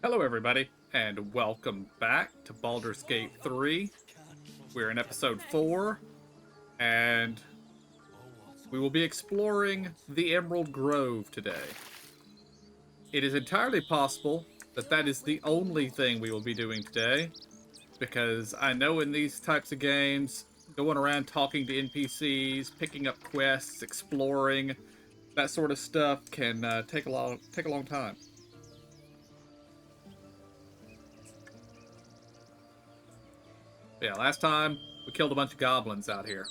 Hello, everybody, and welcome back to Baldur's Gate 3. We're in episode 4, and we will be exploring the Emerald Grove today. It is entirely possible that that is the only thing we will be doing today, because I know in these types of games, going around talking to NPCs, picking up quests, exploring, that sort of stuff can take a long time. Yeah, last time we killed a bunch of goblins out here.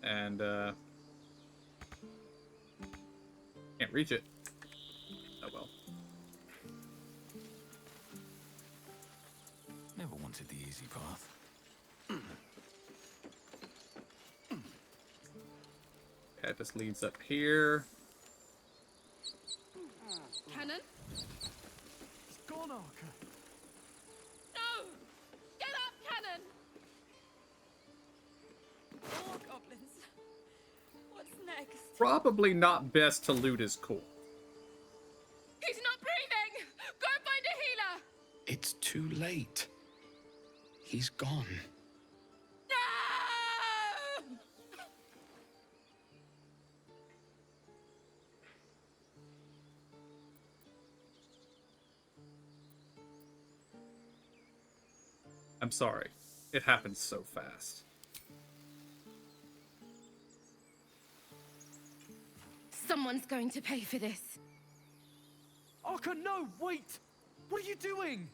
And can't reach it. Oh well. Never wanted the easy path. Okay, this leads up here. Cannon? It's gone, Archer. No! Get up, Cannon! More goblins. What's next? Probably not best to loot his core. He's not breathing! Go find a healer! It's too late. He's gone. No! I'm sorry. It happens so fast. Someone's going to pay for this. Archer, no! Wait! What are you doing?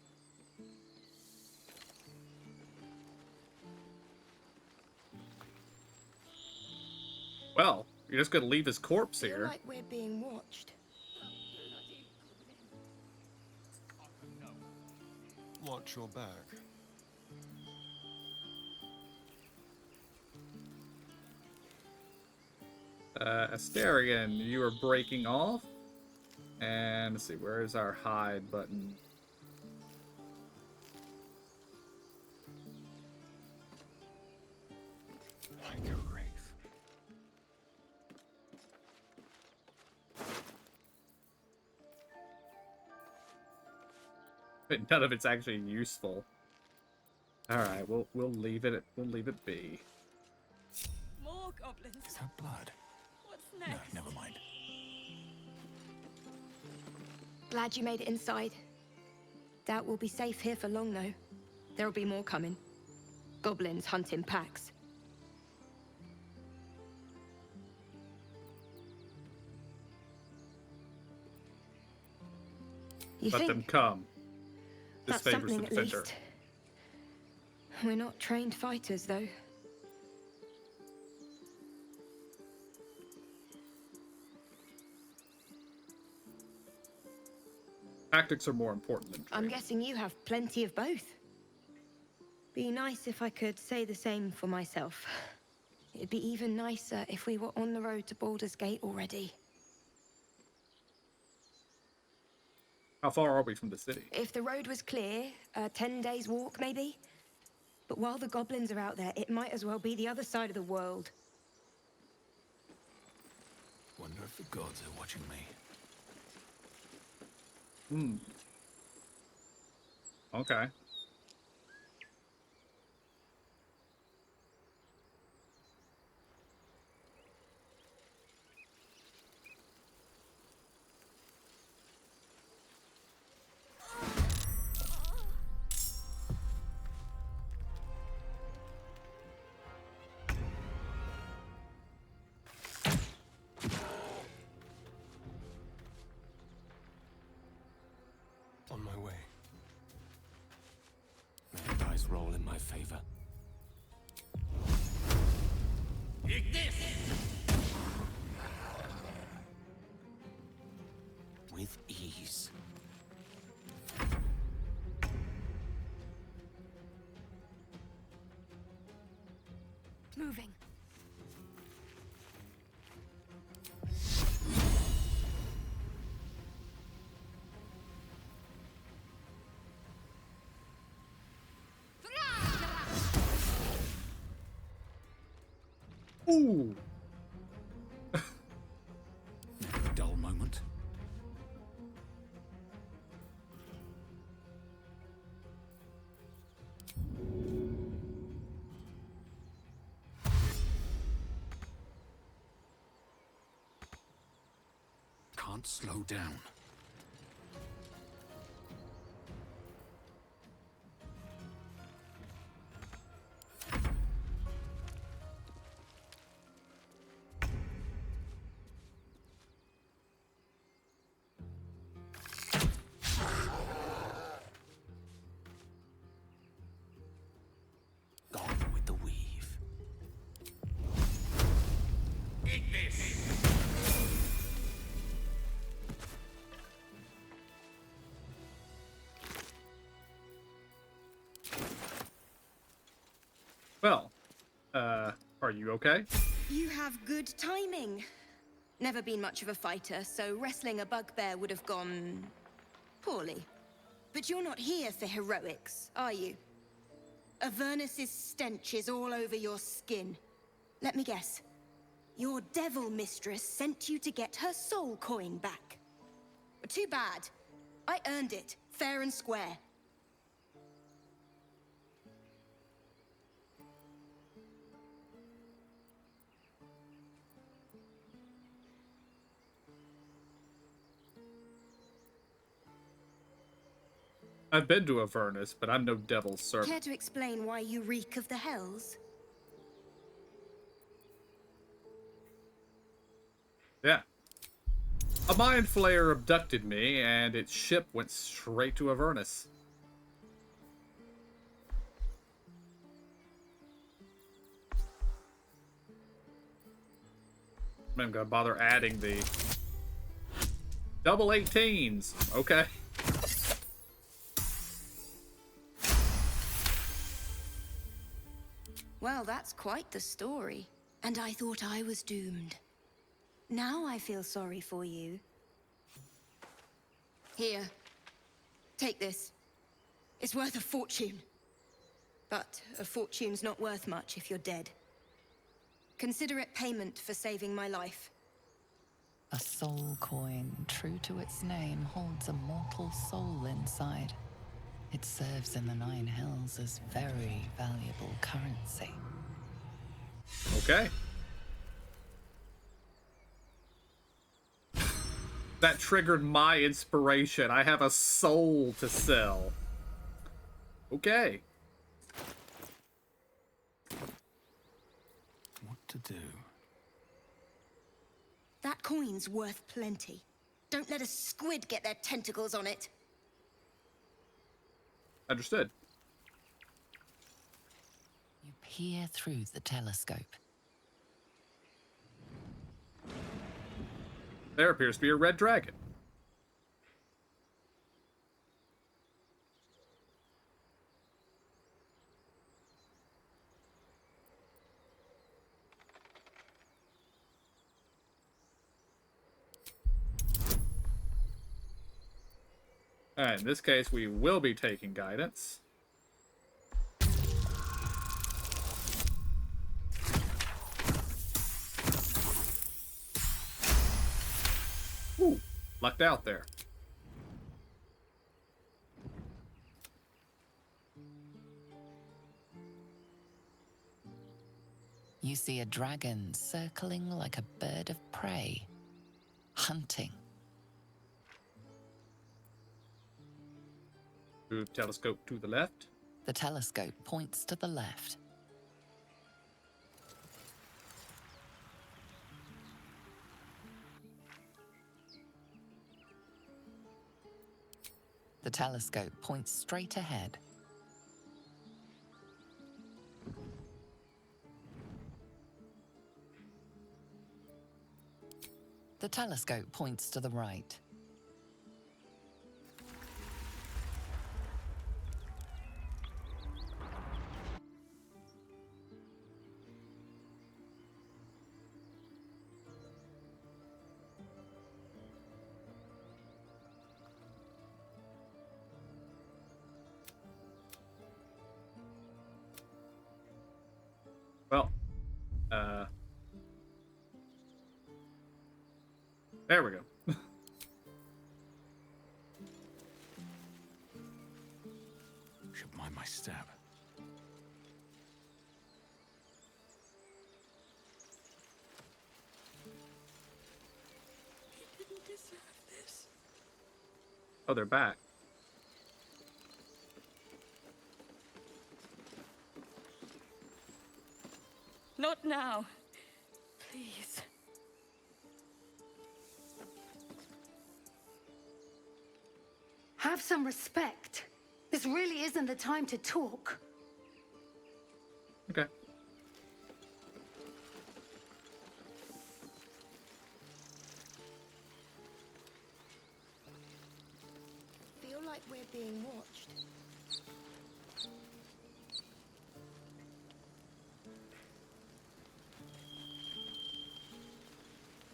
Well, you're just gonna leave his corpse Feel here. like we're being watched. Watch your back. Asterion, you are breaking off. And let's see, where is our hide button? Like a wraith. But none of it's actually useful. Alright, we'll leave it be. More goblins. Is that blood? What's No, next? never mind. Glad you made it inside. Doubt we'll be safe here for long, though. There'll be more coming. Goblins hunt in packs. You Let think them come. This that's favors the something at defender. least? We're not trained fighters, though. Tactics are more important than I'm training. guessing you have plenty of both. Be nice if I could say the same for myself. It'd be even nicer if we were on the road to Baldur's Gate already. How far are we from the city? If the road was clear, a 10 days walk maybe? But while the goblins are out there, it might as well be the other side of the world. Wonder if the gods are watching me. Okay. On my way. May the dice roll in my favor. With ease. Moving. Ooh! can't slow down. Gone with the weave. Eat this! Well, are you okay? You have good timing. Never been much of a fighter, so wrestling a bugbear would have gone poorly. But you're not here for heroics, are you? Avernus's stench is all over your skin. Let me guess. Your devil mistress sent you to get her soul coin back. Too bad. I earned it, fair and square. I've been to Avernus, but I'm no devil's servant. Care to explain why you reek of the hells? Yeah. A mind flayer abducted me, and its ship went straight to Avernus. I'm gonna bother adding the double 18s. Okay. Well, that's quite the story. And I thought I was doomed. Now I feel sorry for you. Here. Take this. It's worth a fortune. But a fortune's not worth much if you're dead. Consider it payment for saving my life. A soul coin, true to its name, holds a mortal soul inside. It serves in the Nine Hells as very valuable currency. Okay. That triggered my inspiration. I have a soul to sell. Okay. What to do? That coin's worth plenty. Don't let a squid get their tentacles on it. Understood. You peer through the telescope. There appears to be a red dragon. Alright, in this case, we will be taking guidance. Ooh, lucked out there. You see a dragon circling like a bird of prey, hunting. Move telescope to the left. The telescope points to the left. The telescope points straight ahead. The telescope points to the right. Well, there we go. Should mind my step. You didn't deserve Oh, they're back. Not now. Please. Have some respect. This really isn't the time to talk. Okay. Feel like we're being watched.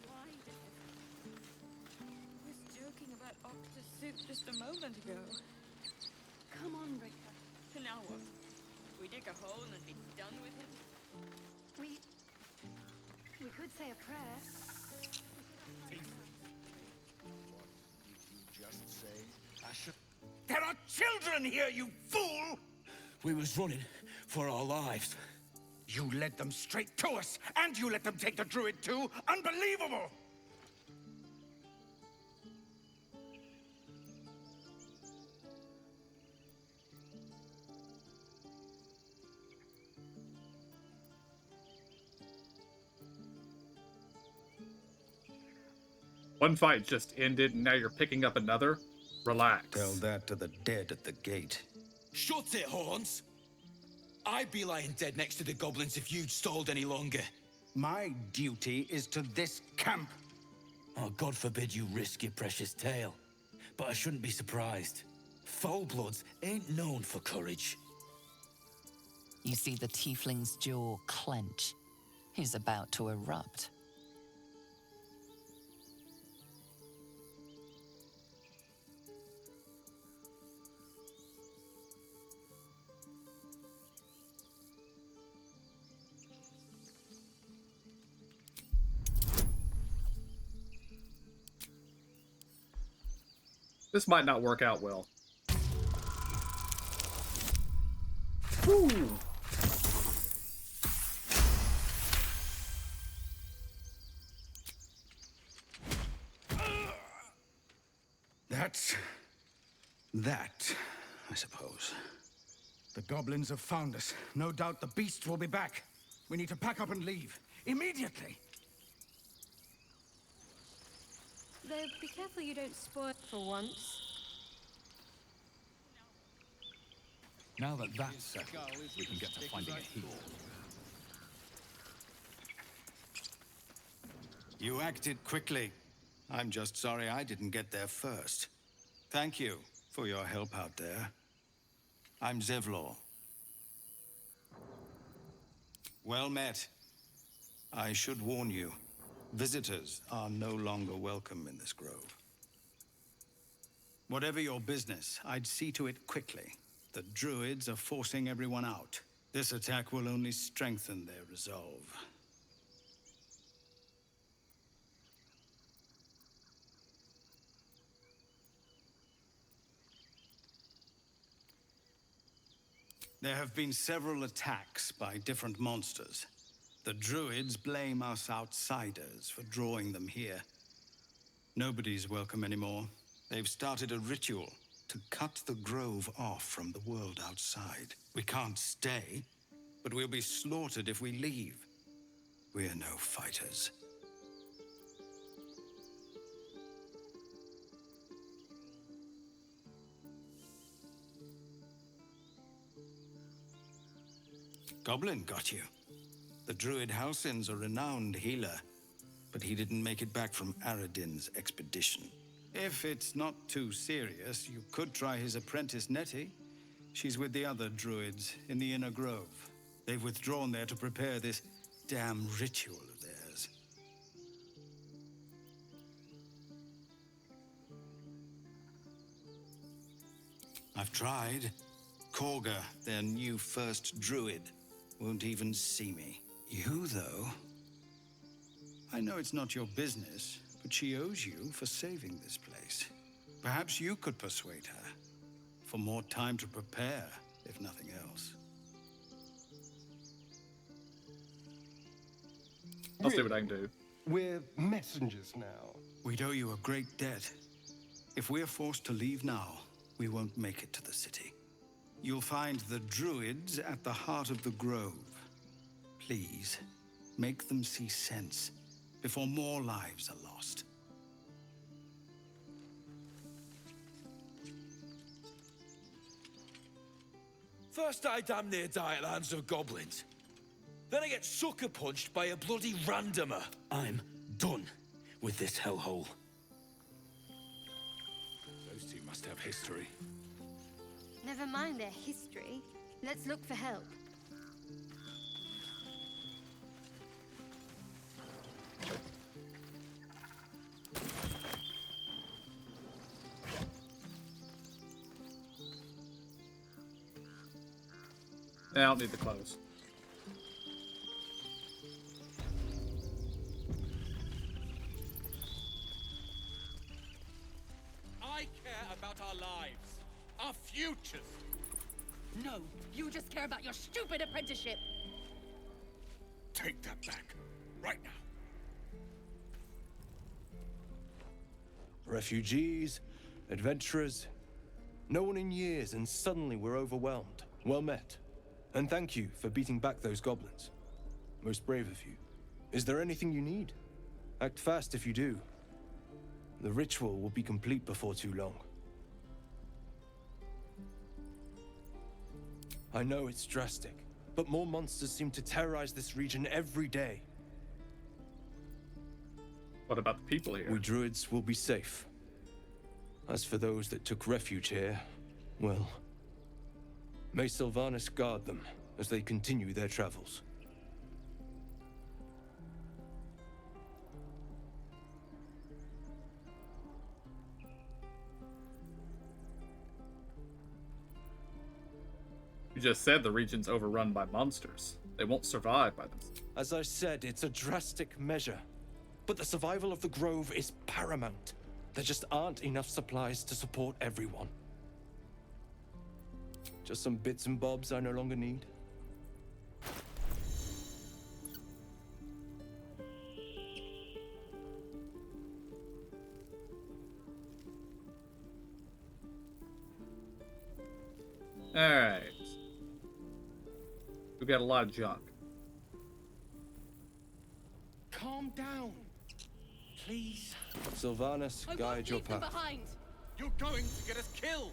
Why? I was joking about Octa's soup just a moment ago. Come on, Ricker. And now what? We dig a hole and be done with him? We could say a prayer. Just say, I should. There are children here, you fool! We was running for our lives. You led them straight to us, and you let them take the Druid too? Unbelievable! One fight just ended, and now you're picking up another. Relax. Tell that to the dead at the gate. Shut it, Horns! I'd be lying dead next to the goblins if you'd stalled any longer. My duty is to this camp. Oh, God forbid you risk your precious tail. But I shouldn't be surprised. Foulbloods ain't known for courage. You see the tiefling's jaw clench. He's about to erupt. This might not work out well. Woo! That's... that, I suppose. The goblins have found us. No doubt the beasts will be back. We need to pack up and leave. Immediately! Though, be careful you don't spoil for once. Now that that's settled, we can get to finding a healer. You acted quickly. I'm just sorry I didn't get there first. Thank you for your help out there. I'm Zevlor. Well met. I should warn you, visitors are no longer welcome in this grove. Whatever your business, I'd see to it quickly. The Druids are forcing everyone out. This attack will only strengthen their resolve. There have been several attacks by different monsters. The Druids blame us outsiders for drawing them here. Nobody's welcome anymore. They've started a ritual to cut the grove off from the world outside. We can't stay, but we'll be slaughtered if we leave. We're no fighters. Goblin got you. The Druid Halsin's a renowned healer, but he didn't make it back from Aradin's expedition. If it's not too serious, you could try his apprentice Nettie. She's with the other Druids in the Inner Grove. They've withdrawn there to prepare this damn ritual of theirs. I've tried. Korga, their new first Druid, won't even see me. You, though? I know it's not your business, but she owes you for saving this place. Perhaps you could persuade her. For more time to prepare, if nothing else. I'll see what I can do. We're messengers now. We'd owe you a great debt. If we're forced to leave now, we won't make it to the city. You'll find the Druids at the heart of the grove. Please, make them see sense before more lives are lost. First I damn near die at the hands of goblins. Then I get sucker punched by a bloody randomer. I'm done with this hellhole. Those two must have history. Never mind their history. Let's look for help. I don't need the clothes. I care about our lives. Our futures. No, you just care about your stupid apprenticeship. Take that back. Right now. Refugees, adventurers, no one in years, and suddenly we're overwhelmed. Well met. And thank you for beating back those goblins. Most brave of you. Is there anything you need? Act fast if you do. The ritual will be complete before too long. I know it's drastic, but more monsters seem to terrorize this region every day. What about the people here? We Druids will be safe. As for those that took refuge here, well, may Sylvanas guard them as they continue their travels. You just said the region's overrun by monsters. They won't survive by themselves. As I said, it's a drastic measure. But the survival of the Grove is paramount. There just aren't enough supplies to support everyone. Just some bits and bobs I no longer need. Alright. We got a lot of junk. Calm down. Please. Sylvanas, guide your path. Behind. You're going to get us killed.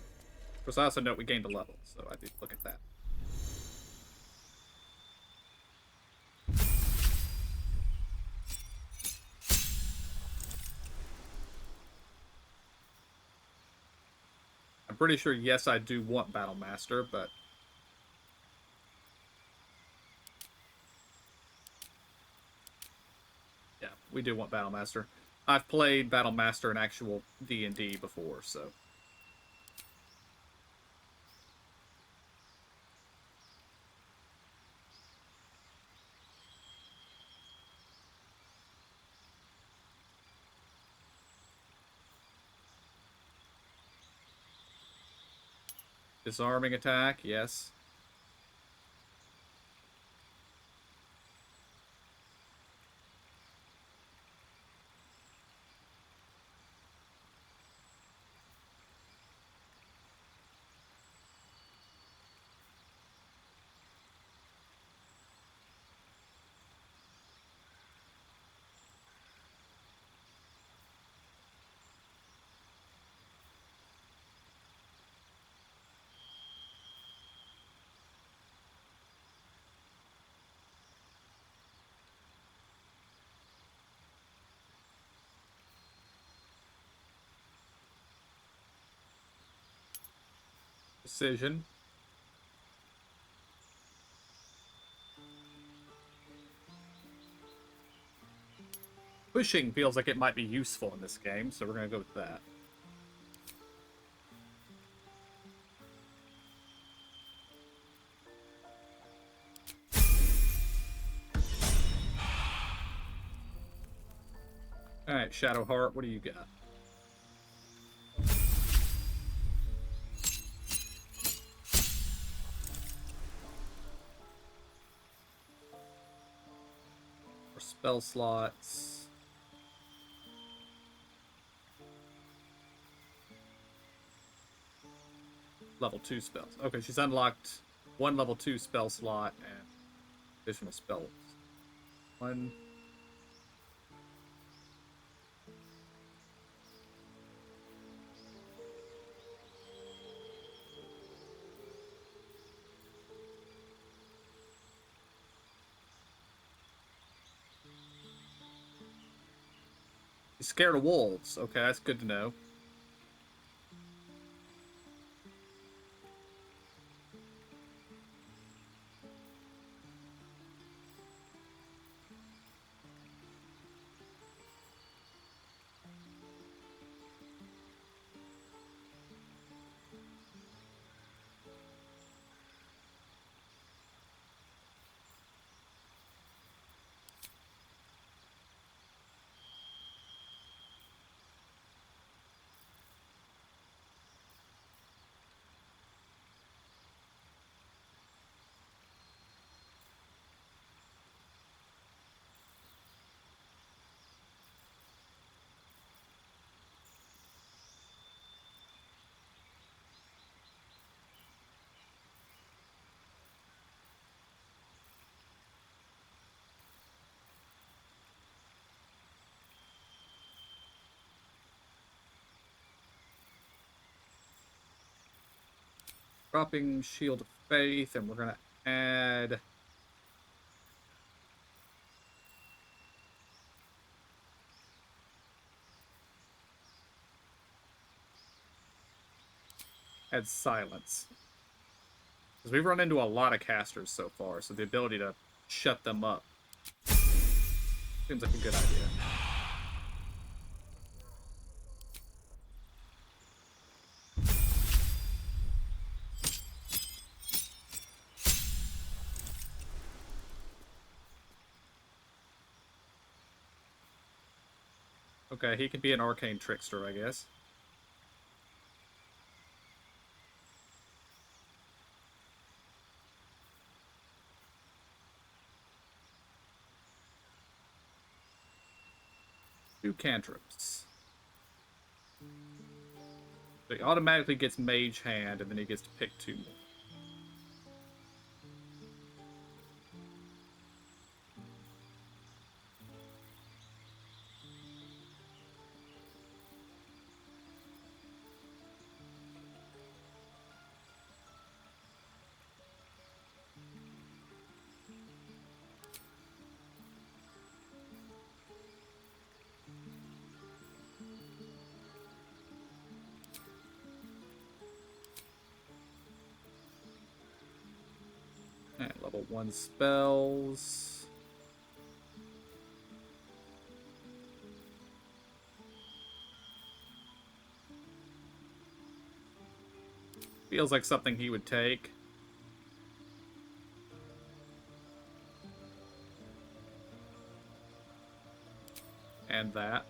Of course, I also note we gained a level, so I did look at that. I'm pretty sure, yes, I do want Battle Master, but... yeah, we do want Battle Master. I've played Battle Master in actual D&D before, so... disarming attack, yes. Precision. Pushing feels like it might be useful in this game, so we're gonna go with that. Alright, Shadowheart, what do you got? Or spell slots. level 2 spells. Okay, she's unlocked 1 level 2 spell slot and additional spells. 1. She's scared of wolves. Okay, that's good to know. Dropping Shield of Faith, and we're gonna add Silence. Because we've run into a lot of casters so far, so the ability to shut them up seems like a good idea. Okay, he can be an arcane trickster, I guess. Two cantrips. So he automatically gets Mage Hand, and then he gets to pick 2 more. Alright, level 1 spells. Feels like something he would take. And that.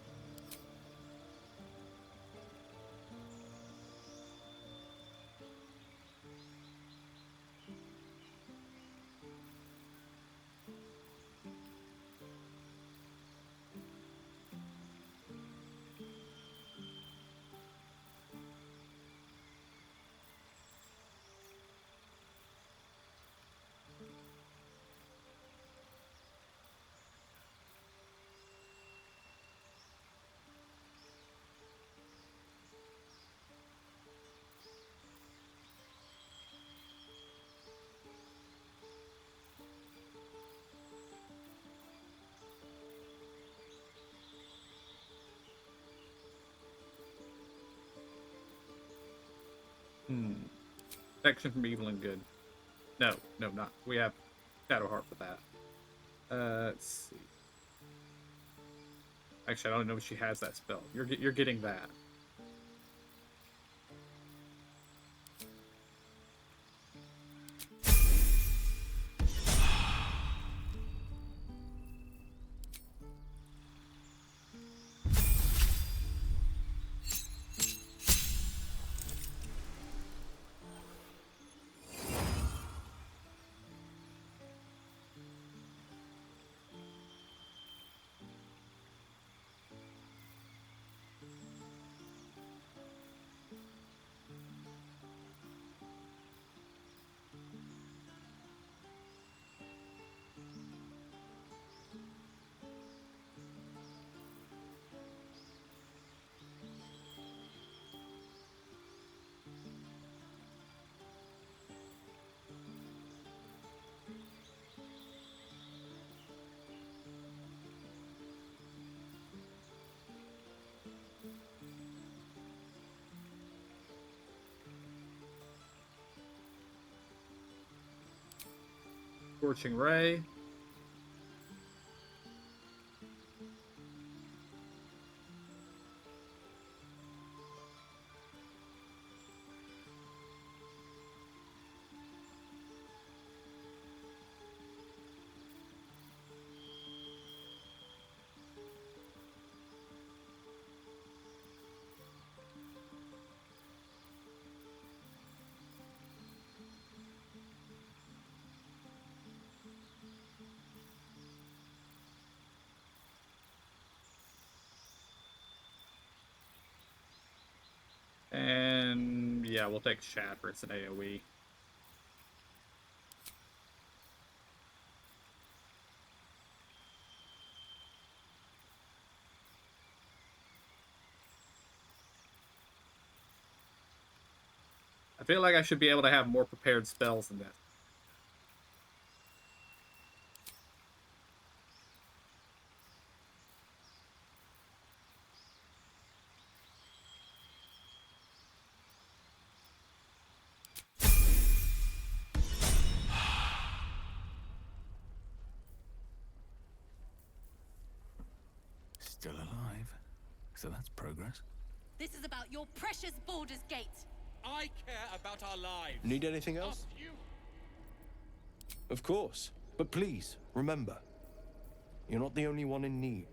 Protection from evil and good. No, not. We have Shadowheart for that. Let's see. Actually, I don't know if she has that spell. You're getting that. Scorching Ray. And yeah, we'll take Shatter. It's an AoE. I feel like I should be able to have more prepared spells than this. Still alive. So that's progress. This is about your precious Baldur's Gate. I care about our lives. Need anything else? Of course. But please, remember, you're not the only one in need.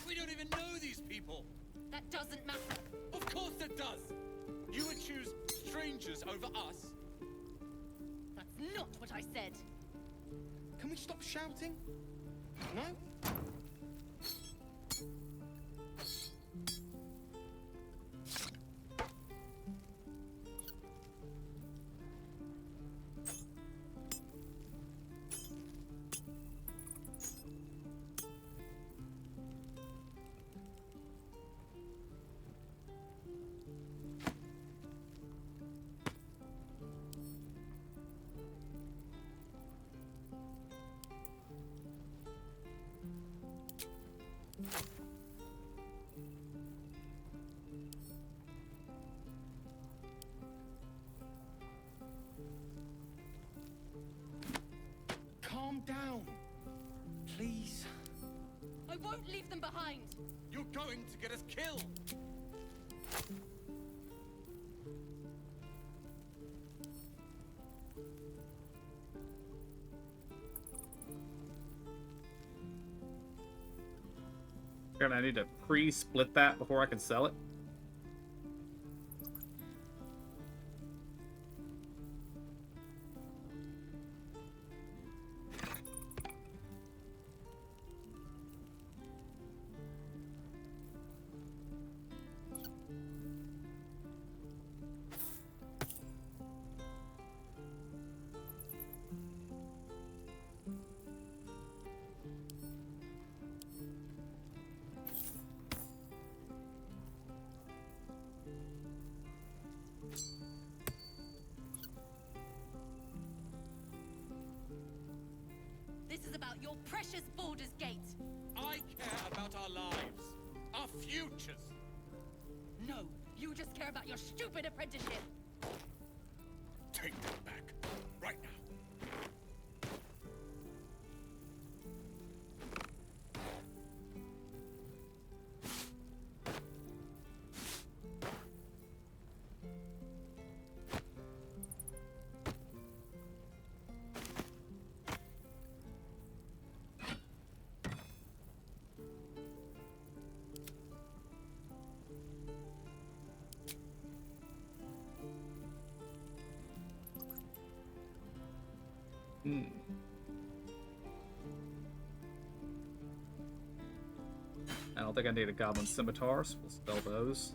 We don't even know these people. That doesn't matter. Of course it does. You would choose strangers over us. That's not what I said. Can we stop shouting? No? Calm down. Please. I won't leave them behind. You're going to get us killed. I need to pre-split that before I can sell it. This is about your precious Baldur's Gate. I care about our lives. Our futures. No, you just care about your stupid apprenticeship. Take that back. Right now. I don't think I need a Goblin Scimitar, so we'll spell those.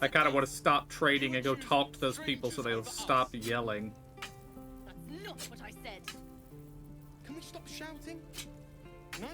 I kind of want to stop trading and go talk to those people so they'll stop yelling. That's not what I said. Can we stop shouting? No?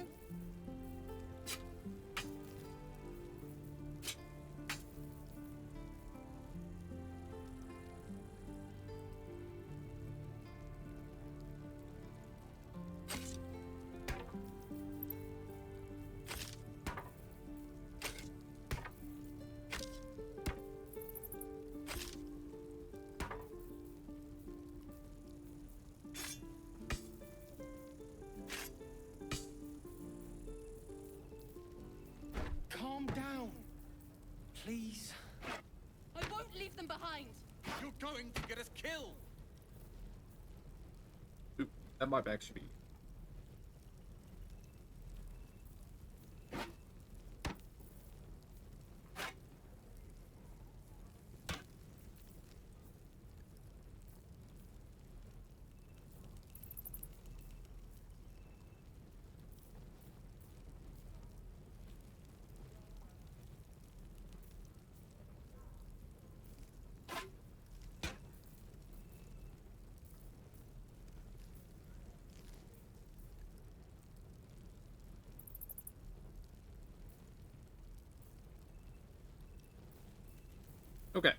Calm down. Please. I won't leave them behind. You're going to get us killed. Oop, that might actually be. Okay.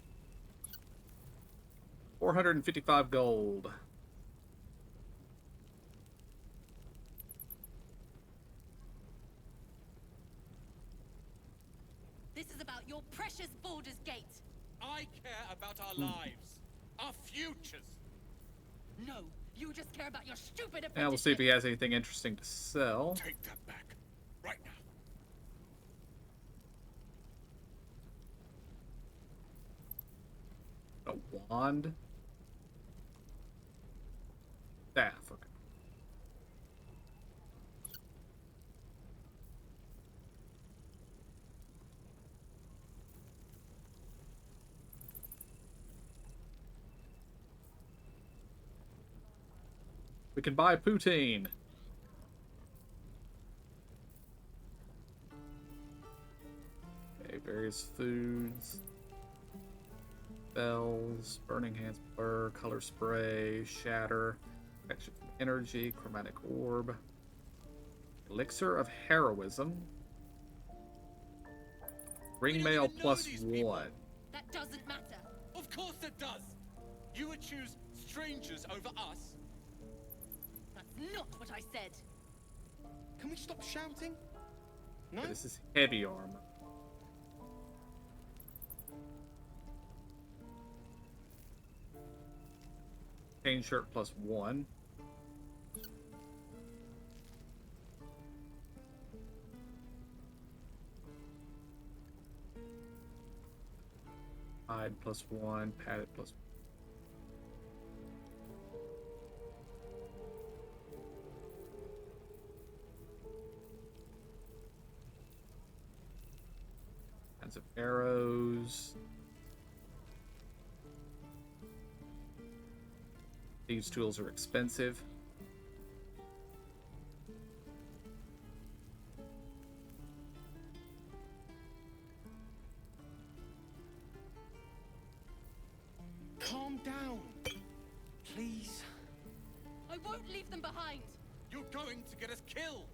455 gold. This is about your precious Baldur's Gate. I care about our lives, our futures. No, you just care about your stupid apprenticeship. Now we'll see if he has anything interesting to sell. Take that back, right now. A wand. Staff, okay. We can buy poutine. Okay, various foods. Spells, burning hands, blur, color spray, shatter, protection from energy, chromatic orb, elixir of heroism, ring mail plus 1. That doesn't matter. Of course it does. You would choose strangers over us. That's not what I said. Can we stop shouting? No? Okay, this is heavy armor. Chain shirt plus 1. Hide plus 1, padded plus 1. Kinds of arrows. These tools are expensive. Calm down. Please. I won't leave them behind. You're going to get us killed.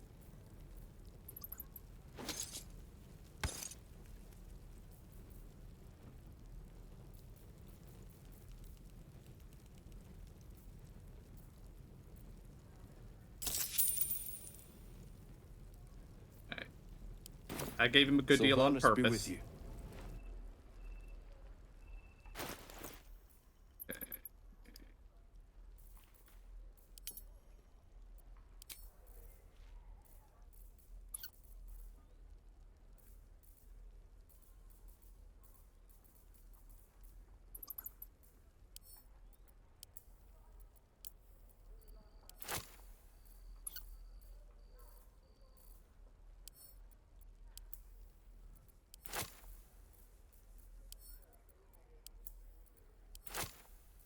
I gave him a good deal on purpose. Be with you.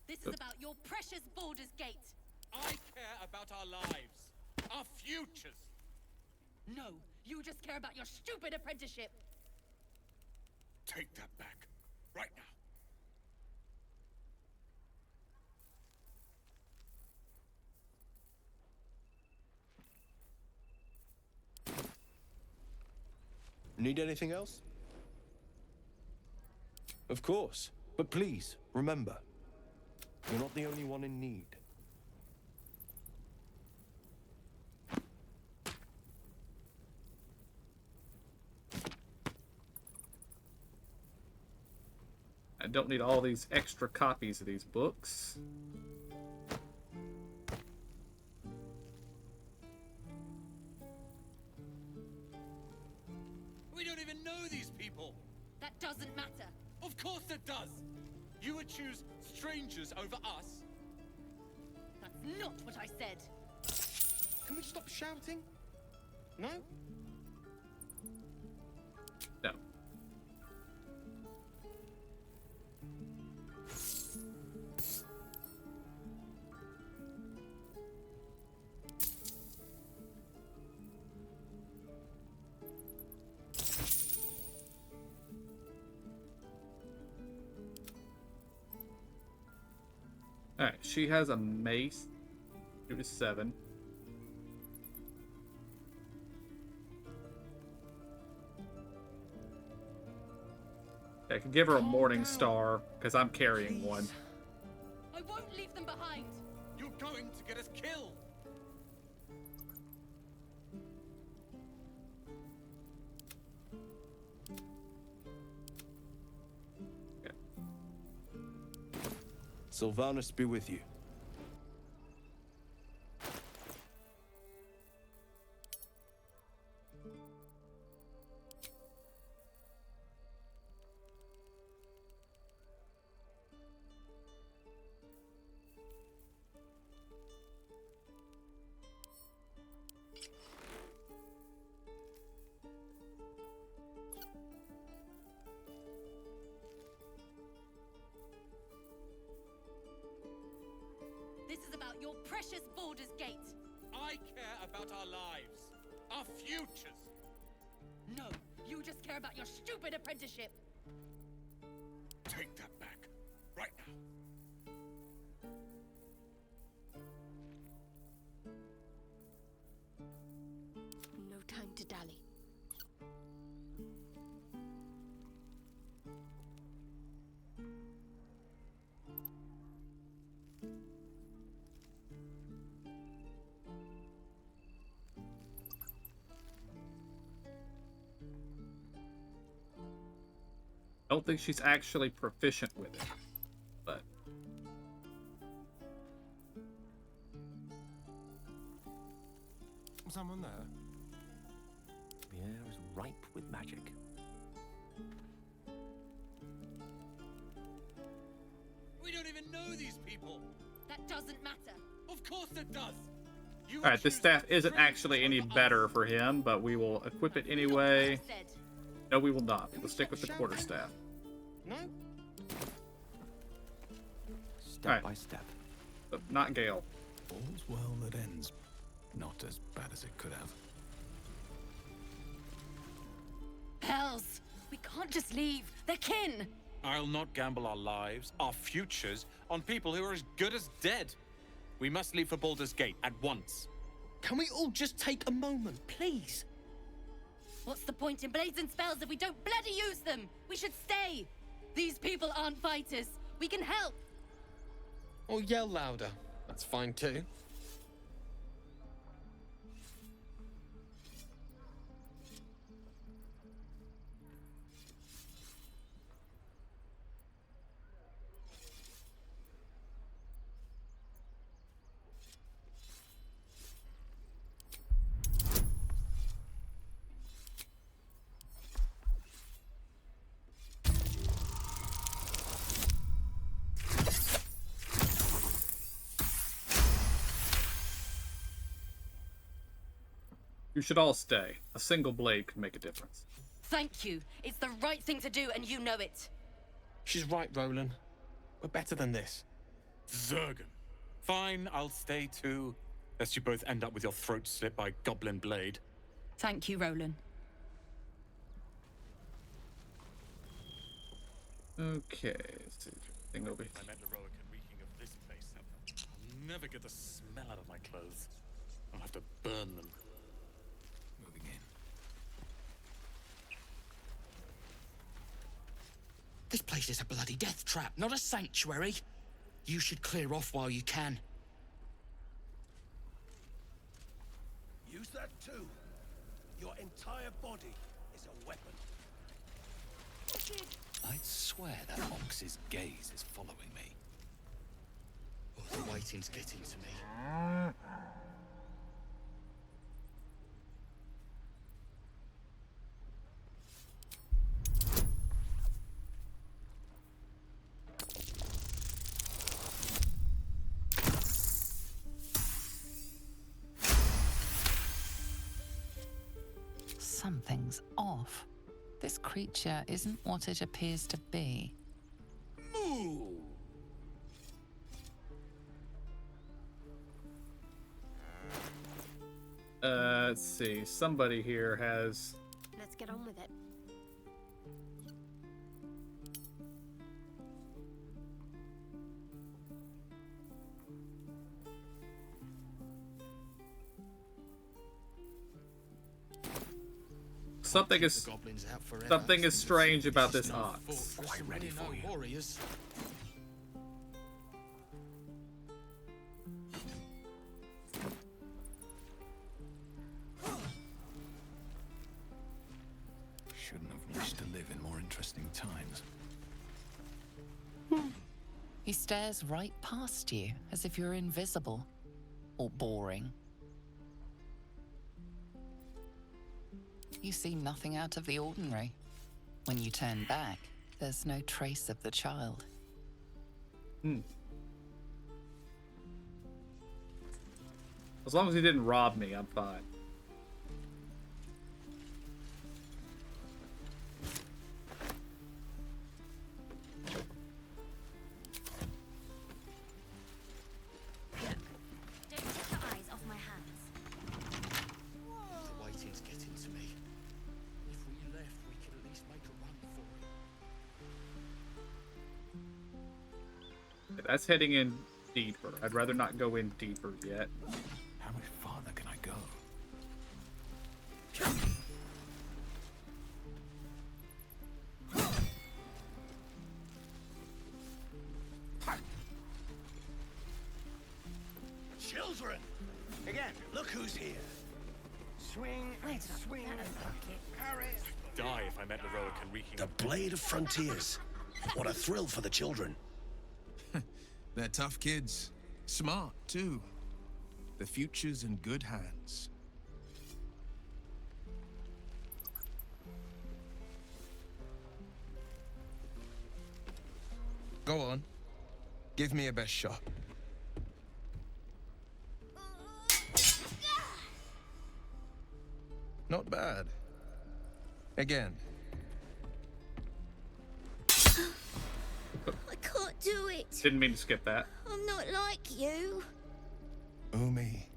This is about your precious Baldur's Gate. I care about our lives, our futures. No, you just care about your stupid apprenticeship. Take that back, right now. Need anything else? Of course. But please, remember, you're not the only one in need. I don't need all these extra copies of these books. We don't even know these people. That doesn't matter. Of course it does. You would choose strangers over us. That's not what I said. Can we stop shouting? No? No. Alright, she has a mace. 2 to 7. I can give her a Morning Star, because I'm carrying one. I won't leave them behind. You're going to get us killed. Sylvanas be with you. This is about your precious Baldur's Gate. I care about our lives, our futures. No, you just care about your stupid apprenticeship. Take that back, right now. No time to dally. I don't think she's actually proficient with it, but Someone there? The air is ripe with magic. We don't even know these people. That doesn't matter. Of course it does. You alright, this staff isn't actually any better for him, but we will equip it anyway. No, we will not. We'll stick with the quarterstaff. No? Step by step. But not Gale. All's well that ends. Not as bad as it could have. Hells! We can't just leave. They're kin! I'll not gamble our lives, our futures, on people who are as good as dead. We must leave for Baldur's Gate at once. Can we all just take a moment, please? What's the point in blades and spells if we don't bloody use them? We should stay! These people aren't fighters. We can help! Or yell louder. That's fine too. You should all stay. A single blade could make a difference. Thank you. It's the right thing to do, and you know it. She's right, Roland. We're better than this. Zergan. Fine, I'll stay too. Lest you both end up with your throat slit by goblin blade. Thank you, Roland. Okay, let's see. Thing over here. I met the Roa can reeking of this place. I'll never get the smell out of my clothes. I'll have to burn them. Moving in. This place is a bloody death trap, not a sanctuary. You should clear off while you can. Use that too. Your entire body is a weapon. I'd swear that ox's gaze is following me. Oh, the waiting's getting to me. Something's off. This creature isn't what it appears to be. Moo! Let's see. Somebody here has. Let's get on with it. Something is strange about this ox. Quite ready for you. Warriors. Shouldn't have wished to live in more interesting times. He stares right past you, as if you're invisible. Or boring. You see nothing out of the ordinary. When you turn back, there's no trace of the child. As long as he didn't rob me, I'm fine. That's heading in deeper. I'd rather not go in deeper yet. How much farther can I go? Children! Again, look who's here. Swing and swing. Die if I met the Roa can reeking. The Blade of Frontiers. What a thrill for the children. They're tough kids. Smart, too. The future's in good hands. Go on. Give me a best shot. Not bad. Again. I can't do it. Didn't mean to skip that. I'm not like you. Umi,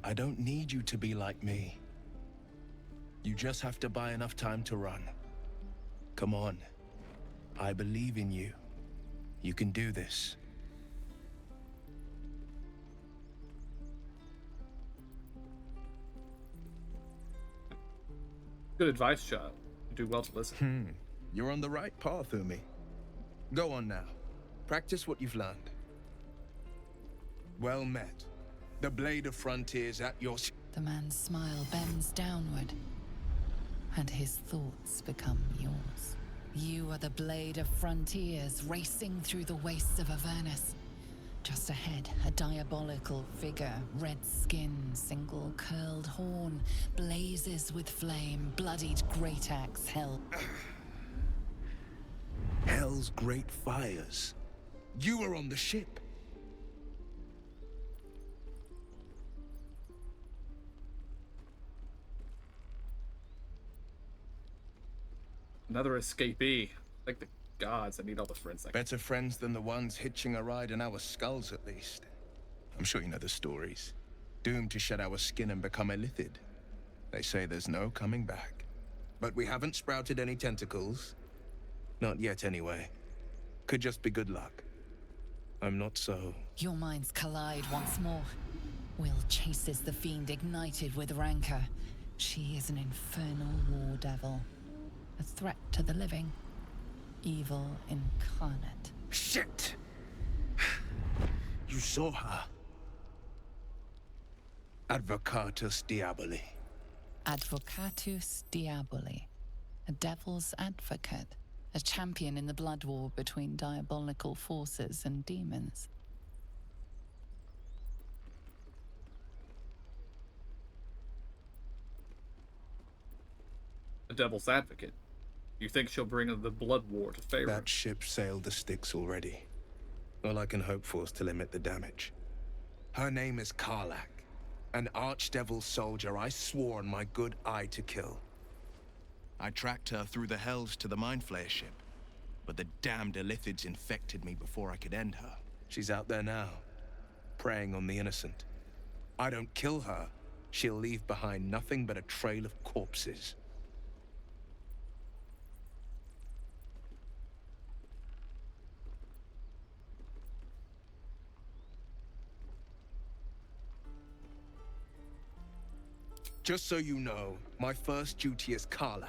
I don't need you to be like me. You just have to buy enough time to run. Come on. I believe in you. You can do this. Good advice, child. You do well to listen. You're on the right path, Umi. Go on now. Practice what you've learned. Well met. The Blade of Frontiers at your... The man's smile bends downward, and his thoughts become yours. You are the Blade of Frontiers racing through the wastes of Avernus. Just ahead, a diabolical figure, red skin, single curled horn, blazes with flame, bloodied great axe held. Hell's great fires. You were on the ship. Another escapee. Like the gods, I need all the friends I can. Better friends than the ones hitching a ride in our skulls, at least. I'm sure you know the stories. Doomed to shed our skin and become illithid. They say there's no coming back. But we haven't sprouted any tentacles. Not yet, anyway. could just be good luck. I'm not so... Your minds collide once more. Will chases the fiend ignited with rancor. She is an infernal war devil. A threat to the living. Evil incarnate. Shit! You saw her. Advocatus Diaboli. Advocatus Diaboli. A devil's advocate. A champion in the blood war between diabolical forces and demons. A devil's advocate. You think she'll bring the blood war to Faerûn? That ship sailed the Styx already. All I can hope for is to limit the damage. Her name is Karlach, an archdevil soldier I swore on my good eye to kill. I tracked her through the hells to the Mind Flayer ship, but the damned Illithids infected me before I could end her. She's out there now, preying on the innocent. I don't kill her, she'll leave behind nothing but a trail of corpses. Just so you know, my first duty is Karlach.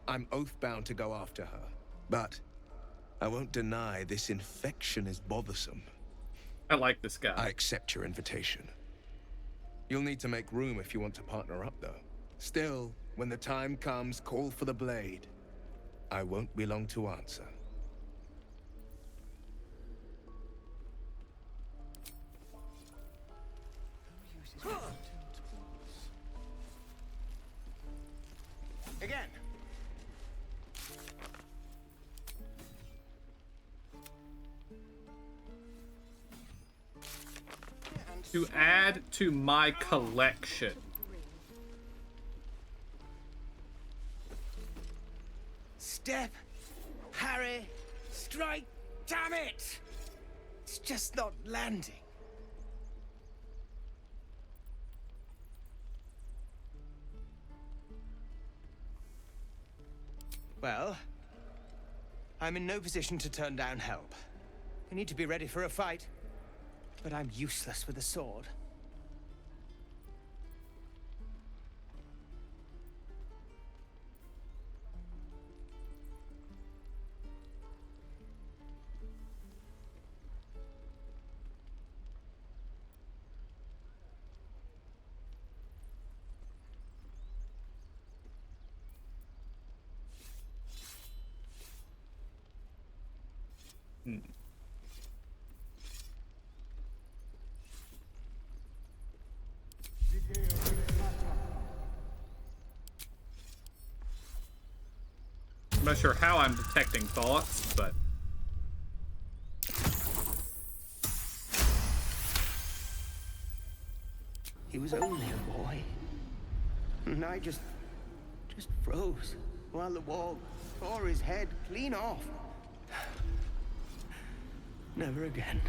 I'm oath-bound to go after her. But I won't deny this infection is bothersome. I like this guy. I accept your invitation. You'll need to make room if you want to partner up, though. Still, when the time comes, call for the blade. I won't be long to answer. Again. To add to my collection. Step, parry, strike, damn it! It's just not landing. Well, I'm in no position to turn down help. We need to be ready for a fight, but I'm useless with a sword. I'm not sure how I'm detecting thoughts, but... He was only a boy. And I just froze while the wall tore his head clean off. Never again.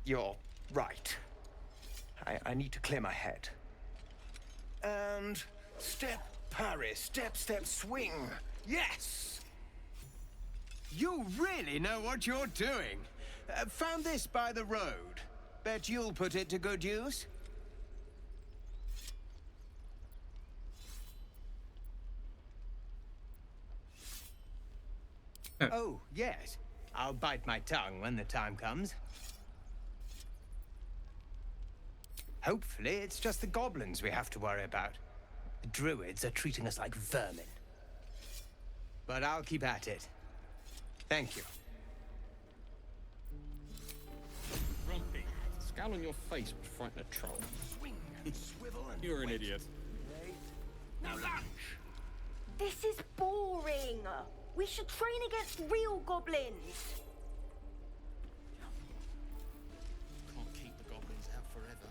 You're right. I need to clear my head. And step, parry, step, step, swing. Yes! You really know what you're doing. Found this by the road. Bet you'll put it to good use. Oh, yes. I'll bite my tongue when the time comes. Hopefully, it's just the goblins we have to worry about. The Druids are treating us like vermin. But I'll keep at it. Thank you. Grumpy. Scowl on your face would frighten a troll. Swing and swivel and You're an idiot. Now lunge! This is boring. We should train against real goblins. Can't keep the goblins out forever.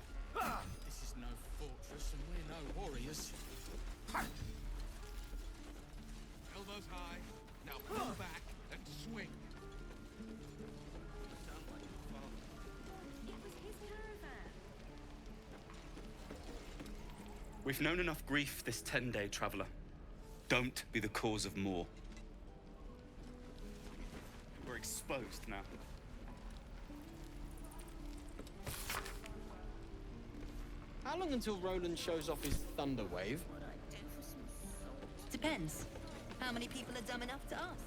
This is no fortress and we're no warriors. Elbows high. Now pull back and swing. It was his curve. We've known enough grief this 10-day traveler. Don't be the cause of more. We're exposed now. How long until Roland shows off his thunder wave? Depends. How many people are dumb enough to ask?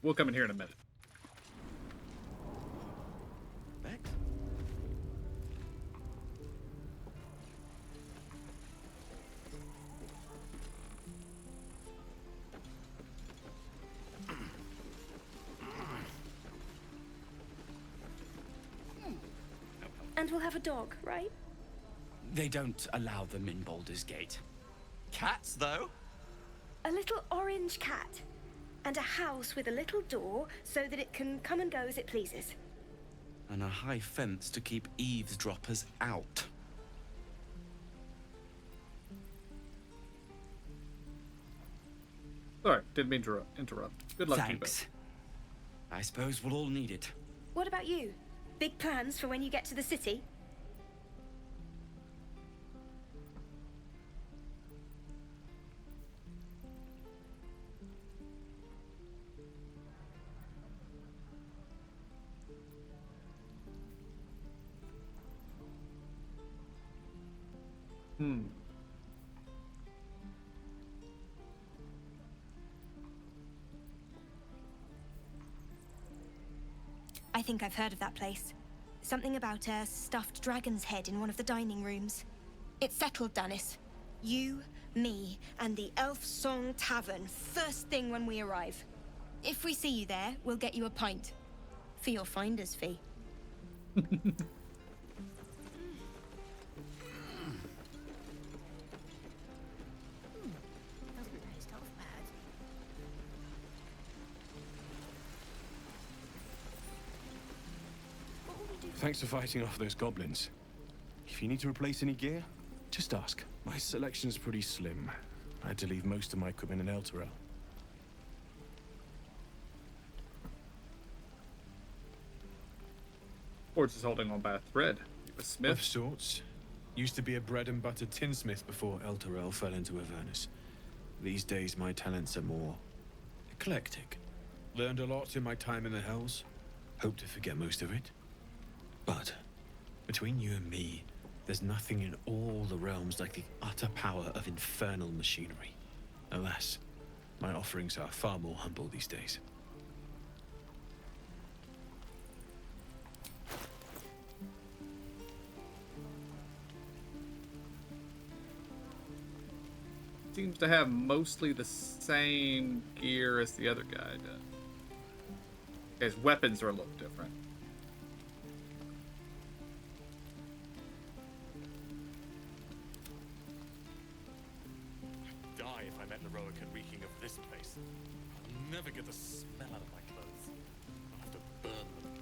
We'll come in here in a minute. Bex? And we'll have a dog, right? They don't allow them in Baldur's Gate. Cats, though? A little orange cat. And a house with a little door so that it can come and go as it pleases. And a high fence to keep eavesdroppers out. Sorry, didn't mean to interrupt. Good luck to you both. Thanks. I suppose we'll all need it. What about you? Big plans for when you get to the city? I think I've heard of that place. Something about a stuffed dragon's head in one of the dining rooms. It's settled, Danis. You, me, and the Elf Song Tavern first thing when we arrive. If we see you there, we'll get you a pint. For your finder's fee. Thanks for fighting off those goblins. If you need to replace any gear, just ask. My selection's pretty slim. I had to leave most of my equipment in Elturel. Forge is holding on by a thread. A smith? Of sorts. Used to be a bread and butter tinsmith before Elturel fell into Avernus. These days my talents are more eclectic. Learned a lot in my time in the Hells. Hope to forget most of it. But between you and me, there's nothing in all the realms like the utter power of infernal machinery. Alas, my offerings are far more humble these days. Seems to have mostly the same gear as the other guy does. His weapons are a little different. Die if I met Heroica reeking of this place. I'll never get the smell out of my clothes. I'll have to burn them.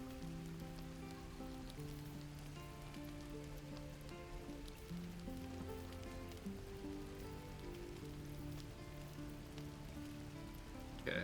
Okay.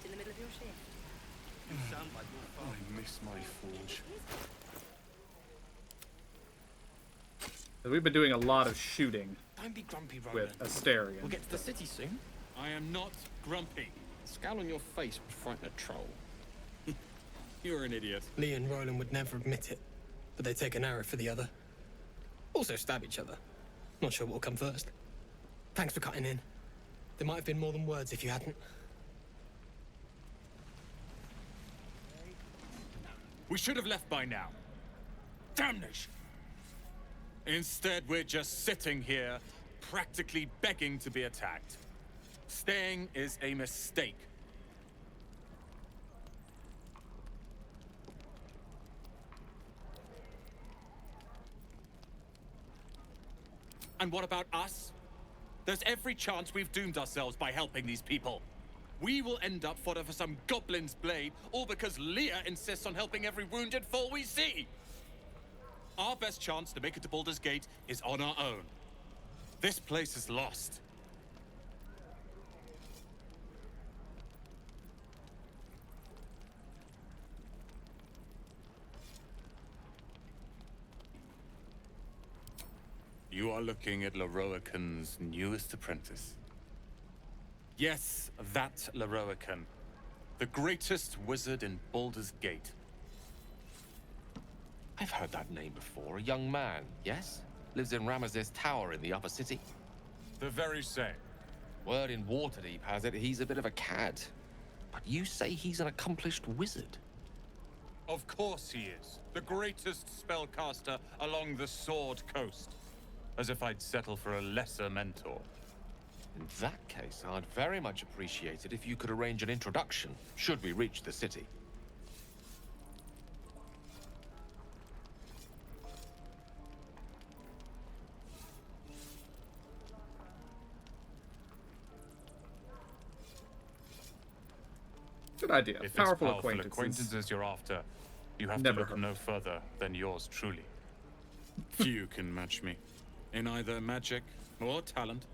In the middle of your shift. You sound like your father. I miss my forge. We've been doing a lot of shooting Don't be grumpy, Roland. with Asterion. We'll get to the city soon. I am not grumpy. The scowl on your face would frighten a troll. You're an idiot. Lee and Roland would never admit it, but they take an arrow for the other. Also stab each other. Not sure what will come first. Thanks for cutting in. There might have been more than words if you hadn't. We should have left by now. Damnation! Instead, we're just sitting here, practically begging to be attacked. Staying is a mistake. And what about us? There's every chance we've doomed ourselves by helping these people. We will end up fodder for some goblin's blade, all because Leah insists on helping every wounded foe we see. Our best chance to make it to Baldur's Gate is on our own. This place is lost. You are looking at Leroican's newest apprentice. Yes, that Leroican. The greatest wizard in Baldur's Gate. I've heard that name before. A young man, yes? Lives in Ramaz's tower in the upper city. The very same. Word in Waterdeep has it he's a bit of a cad. But you say he's an accomplished wizard. Of course he is. The greatest spellcaster along the Sword Coast. As if I'd settle for a lesser mentor. In that case, I'd very much appreciate it if you could arrange an introduction, should we reach the city. Good idea. If Powerful it's acquaintances. you're after, you have Never to look no further than yours truly. Few can match me. In either magic or talent.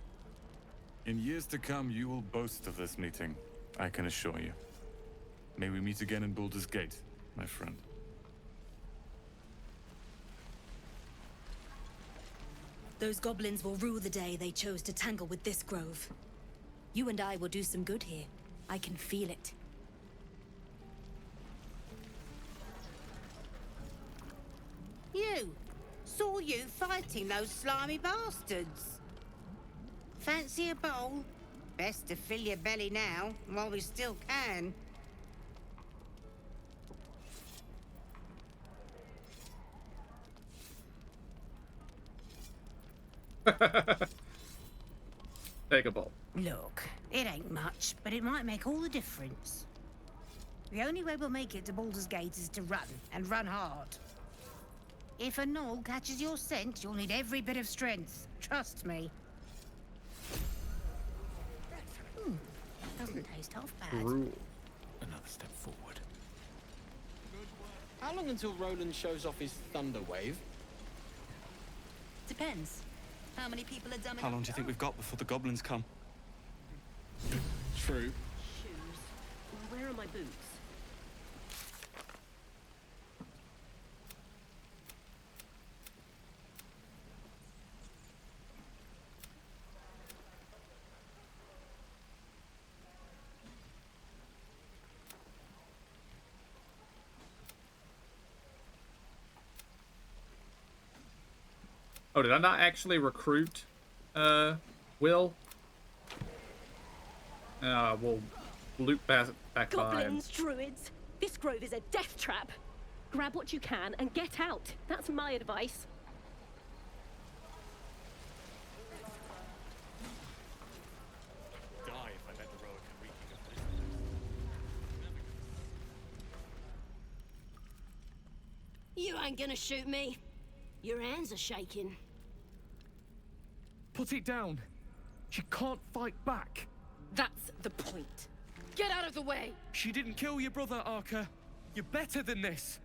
In years to come, you will boast of this meeting, I can assure you. May we meet again in Baldur's Gate, my friend. Those goblins will rue the day they chose to tangle with this grove. You and I will do some good here. I can feel it. You! Saw you fighting those slimy bastards. Fancy a bowl? Best to fill your belly now, while we still can. Take a bowl. Look, it ain't much, but it might make all the difference. The only way we'll make it to Baldur's Gate is to run, and run hard. If a gnoll catches your scent, you'll need every bit of strength. Trust me. Doesn't taste half bad. Rule. Another step forward. How long until Roland shows off his thunder wave? Depends. How many people are dumb How long do you think we've got before the goblins come? True. Shoes. Where are my boots? Oh, did I not actually recruit, Will? We'll loop back behind. Goblins, druids. This grove is a death trap. Grab what you can and get out. That's my advice. Die if I let Leroican reach you. You ain't gonna shoot me. Your hands are shaking. Put it down. She can't fight back. That's the point. Get out of the way! She didn't kill your brother, Arca. You're better than this.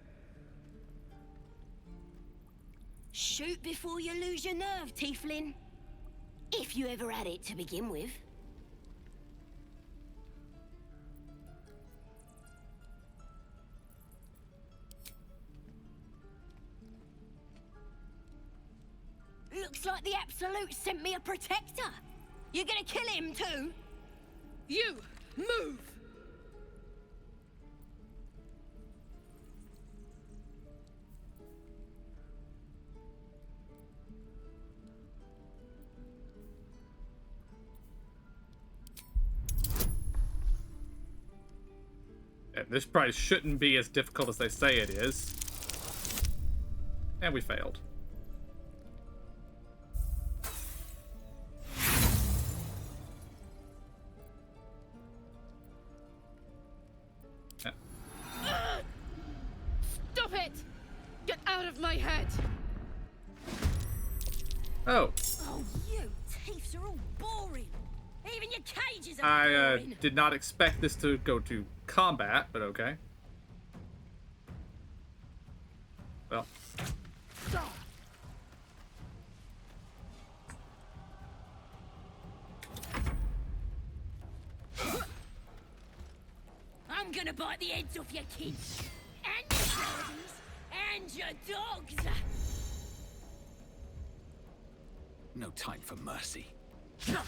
Shoot before you lose your nerve, Tiefling. If you ever had it to begin with. Looks like the Absolute sent me a protector. You're gonna kill him too? You! Move! This probably shouldn't be as difficult as they say it is. And we failed. Yeah. Stop it! Get out of my head! Oh. Oh, you thieves are all boring. Even your cages are I boring. did not expect this to go to combat, but okay. Well. I'm gonna bite the heads off your kids. And your birdies. And your dogs. No time for mercy. Let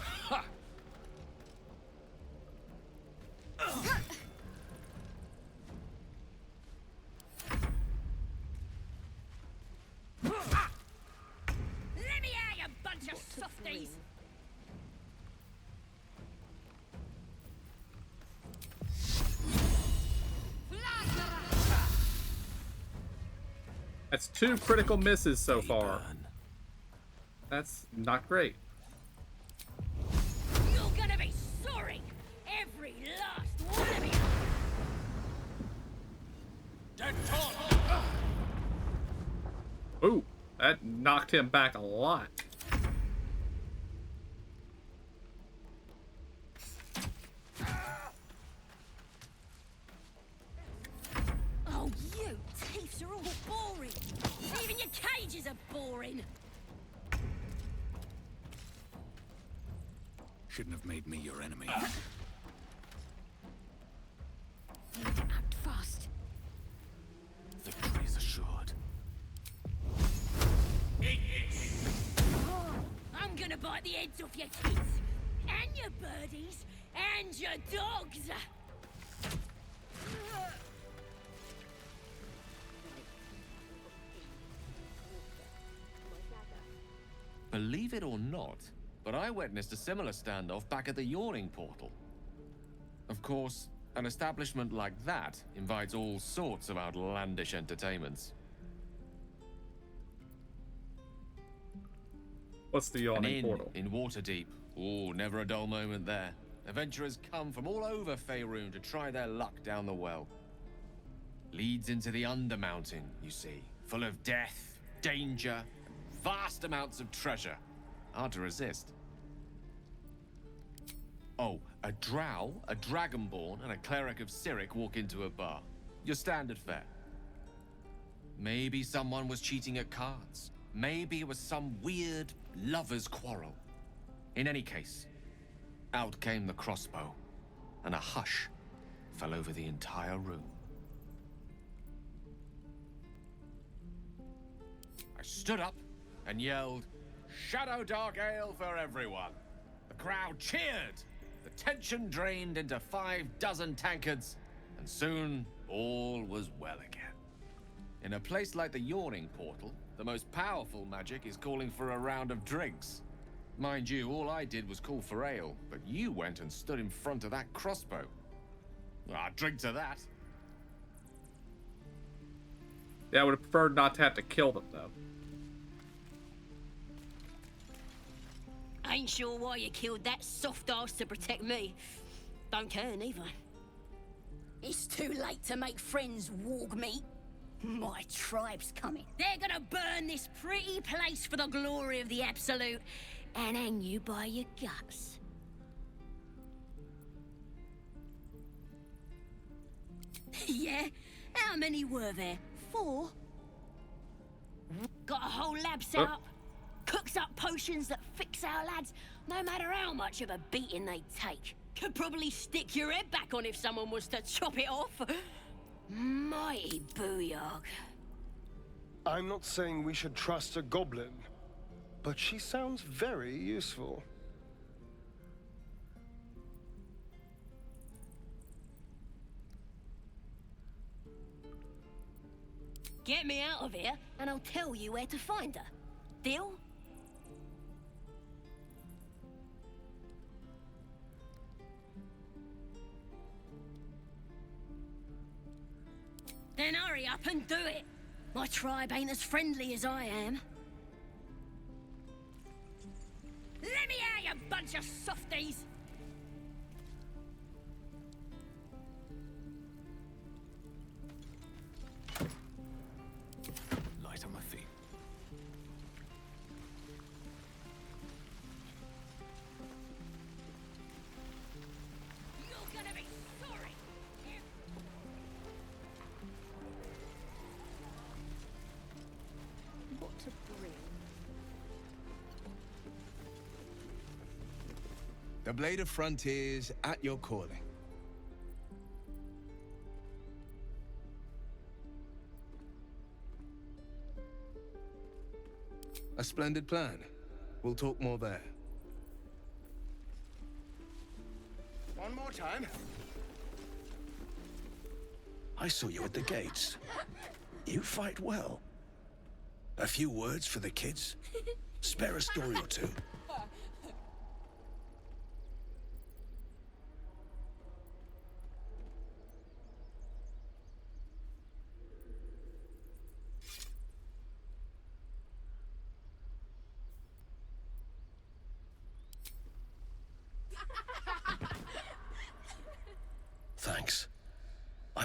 me out, you bunch of softies. That's 2 critical misses so far. That's not great. You're gonna be sorry. Every last one of you. Dead Todd! Ooh, that knocked him back a lot. Oh, you thieves are all boring. Even your cages are boring. Shouldn't have made me your enemy. You need to act fast. Victory is assured. I'm gonna bite the heads off your kids. And your birdies. And your dogs. Believe it or not, but I witnessed a similar standoff back at the Yawning Portal. Of course, an establishment like that invites all sorts of outlandish entertainments. What's the An Yawning inn Portal? in Waterdeep. Oh, never a dull moment there. Adventurers come from all over Faerun to try their luck down the well. Leads into the Undermountain, you see, full of death, danger, vast amounts of treasure. Hard to resist. Oh, a drow, a dragonborn, and a cleric of Cyric walk into a bar. Your standard fare. Maybe someone was cheating at cards. Maybe it was some weird lover's quarrel. In any case, out came the crossbow, and a hush fell over the entire room. I stood up and yelled, "Shadow Dark Ale for everyone!" The crowd cheered. The tension drained into 6 tankards, and soon all was well again. In a place like the Yawning Portal, the most powerful magic is calling for a round of drinks. Mind you, all I did was call for ale, but you went and stood in front of that crossbow. I'd drink to that. Yeah, I would have preferred not to have to kill them, though. Ain't sure why you killed that soft ass to protect me. Don't care neither. It's too late to make friends, warg meat. My tribe's coming. They're gonna burn this pretty place for the glory of the Absolute and hang you by your guts. Yeah? How many were there? 4? Got a whole lab set up. Cooks up potions that fix our lads, no matter how much of a beating they take. Could probably stick your head back on if someone was to chop it off. Mighty booyog. I'm not saying we should trust a goblin, but she sounds very useful. Get me out of here, and I'll tell you where to find her. Deal? hurry up and do it. My tribe ain't as friendly as I am. Let me out, you bunch of softies! Light on my feet. You're gonna be sorry! What to bring? The Blade of Frontiers at your calling. A splendid plan. We'll talk more there. One more time. I saw you at the gates. You fight well. A few words for the kids? Spare a story or two. Thanks. I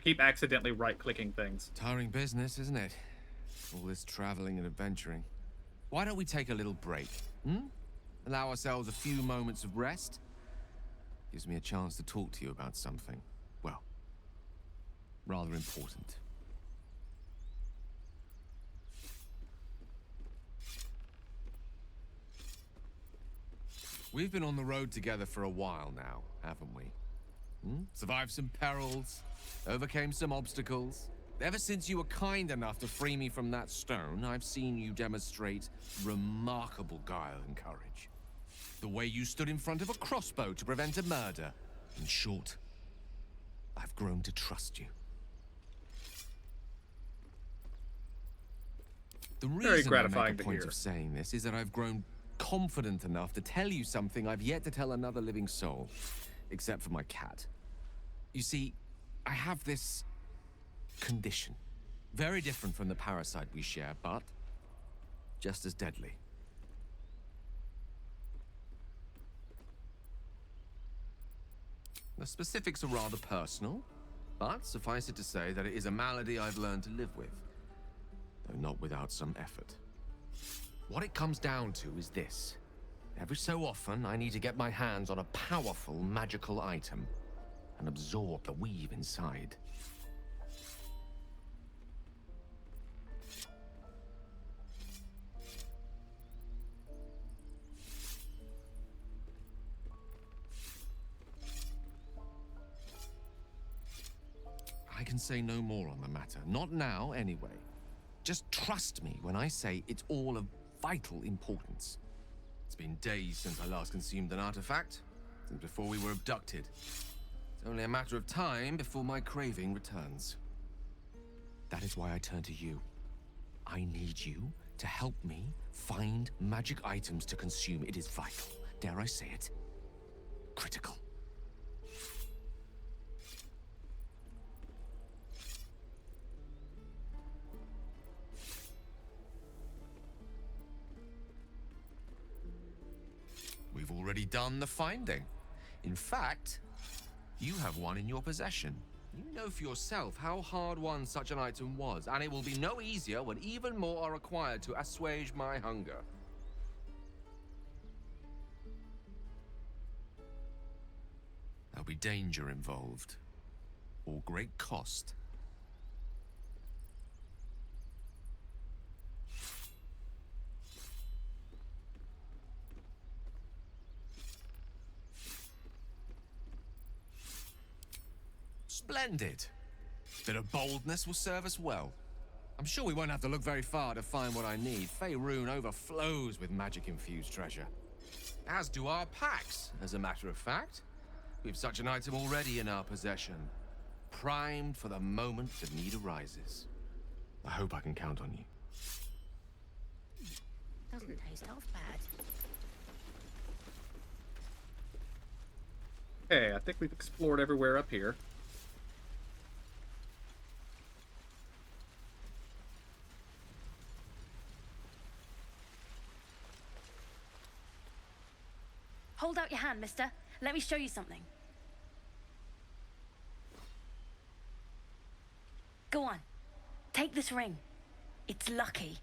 keep accidentally right-clicking things. Tiring business, isn't it? All this traveling and adventuring. Why don't we take a little break? Allow ourselves a few moments of rest? Gives me a chance to talk to you about something, well, rather important. We've been on the road together for a while now, haven't we? Survived some perils, overcame some obstacles. Ever since you were kind enough to free me from that stone, I've seen you demonstrate remarkable guile and courage. The way you stood in front of a crossbow to prevent a murder. In short, I've grown to trust you. The Very reason I gratifying make a to point hear. of saying this is that I've grown confident enough to tell you something I've yet to tell another living soul, except for my cat. You see, I have this condition. Very different from the parasite we share, but just as deadly. The specifics are rather personal, but suffice it to say that it is a malady I've learned to live with, though not without some effort. What it comes down to is this. Every so often, I need to get my hands on a powerful magical item and absorb the weave inside. I can say no more on the matter. Not now, anyway. Just trust me when I say it's all of vital importance. It's been days since I last consumed an artifact, since before we were abducted. It's only a matter of time before my craving returns. That is why I turn to you. I need you to help me find magic items to consume. It is vital. Dare I say it? Critical. We've already done the finding. In fact, you have one in your possession. You know for yourself how hard-won such an item was, and it will be no easier when even more are required to assuage my hunger. There'll be danger involved, or great cost. Splendid. Bit of boldness will serve us well. I'm sure we won't have to look very far to find what I need. Faerun overflows with magic-infused treasure. As do our packs, as a matter of fact. We've such an item already in our possession. Primed for the moment the need arises. I hope I can count on you. Doesn't taste half bad. Okay, I think we've explored everywhere up here. Hold out your hand, mister. Let me show you something. Go on. Take this ring. It's lucky.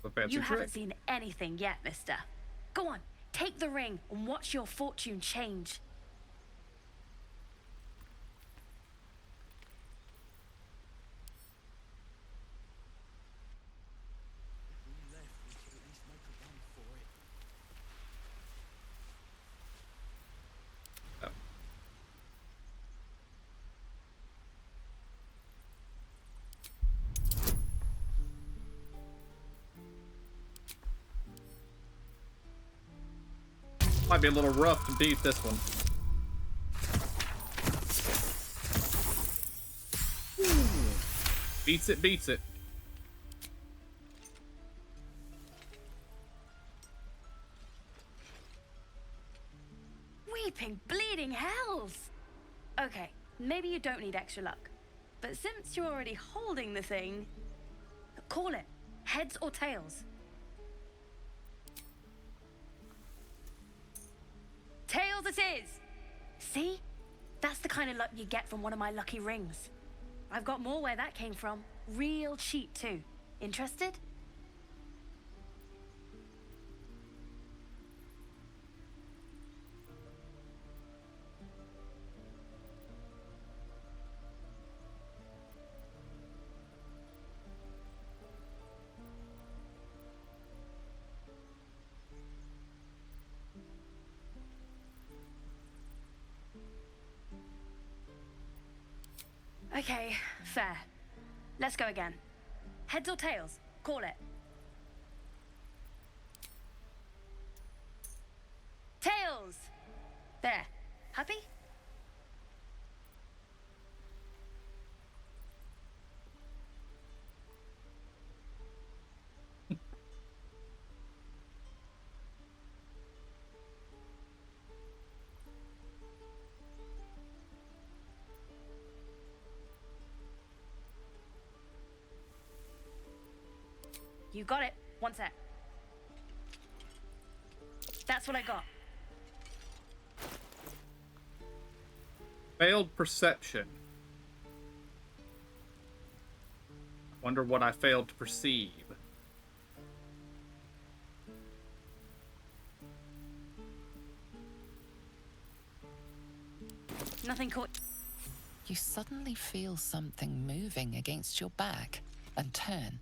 A fancy You trick. haven't seen anything yet, mister. Go on. Take the ring and watch your fortune change. Might be a little rough to beat this one. Beats it, beats it. Weeping, bleeding hells! Okay, maybe you don't need extra luck. But since you're already holding the thing, call it. Heads or tails? Tails it is! See? That's the kind of luck you get from one of my lucky rings. I've got more where that came from. Real cheap, too. Interested? Okay, fair. Let's go again. Heads or tails? Call it. Tails! There. Happy? You got it. One sec. That's what I got. Failed perception. Wonder what I failed to perceive. Nothing caught. You suddenly feel something moving against your back and turn.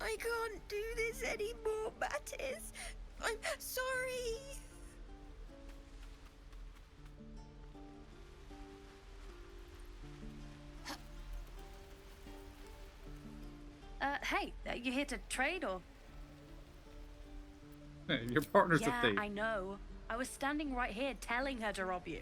I can't do this anymore, Mattis. I'm sorry. Hey, you here to trade or? Hey, your partner's Yeah, a thief. I know. I was standing right here telling her to rob you.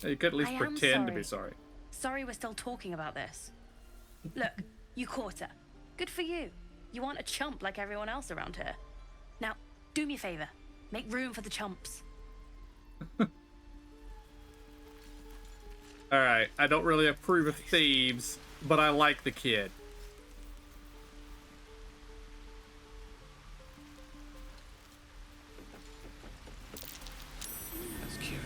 You could at least I am pretend to be sorry. Sorry we're still talking about this. Look, you caught her. Good for you. You aren't a chump like everyone else around here. Now, do me a favor. Make room for the chumps. Alright, I don't really approve of thieves, but I like the kid. That's curious.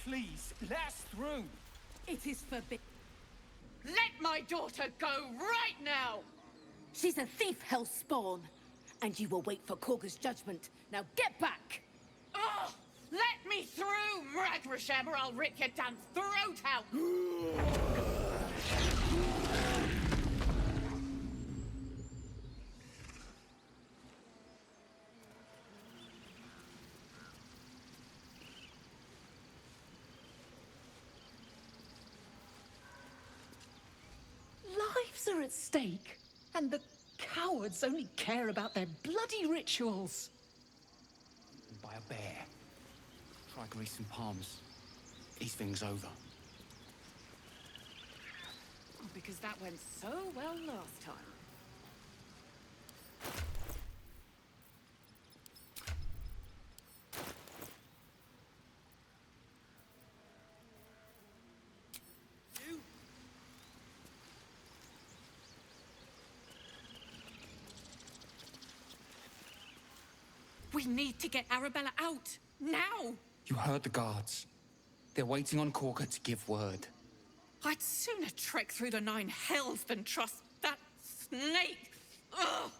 Please, let us through. It is forbidden. Let my daughter go right now! She's a thief, hellspawn. And you will wait for Korga's judgment. Now get back! Oh! Let me through, Ragrasham, or I'll rip your damn throat out! Lives are at stake, and the cowards only care about their bloody rituals. By a bear. Try greasing palms. These things over. Because that went so well last time. We need to get Arabella out! Now! You heard the guards. They're waiting on Korga to give word. I'd sooner trek through the 9 hells than trust that snake! Ugh!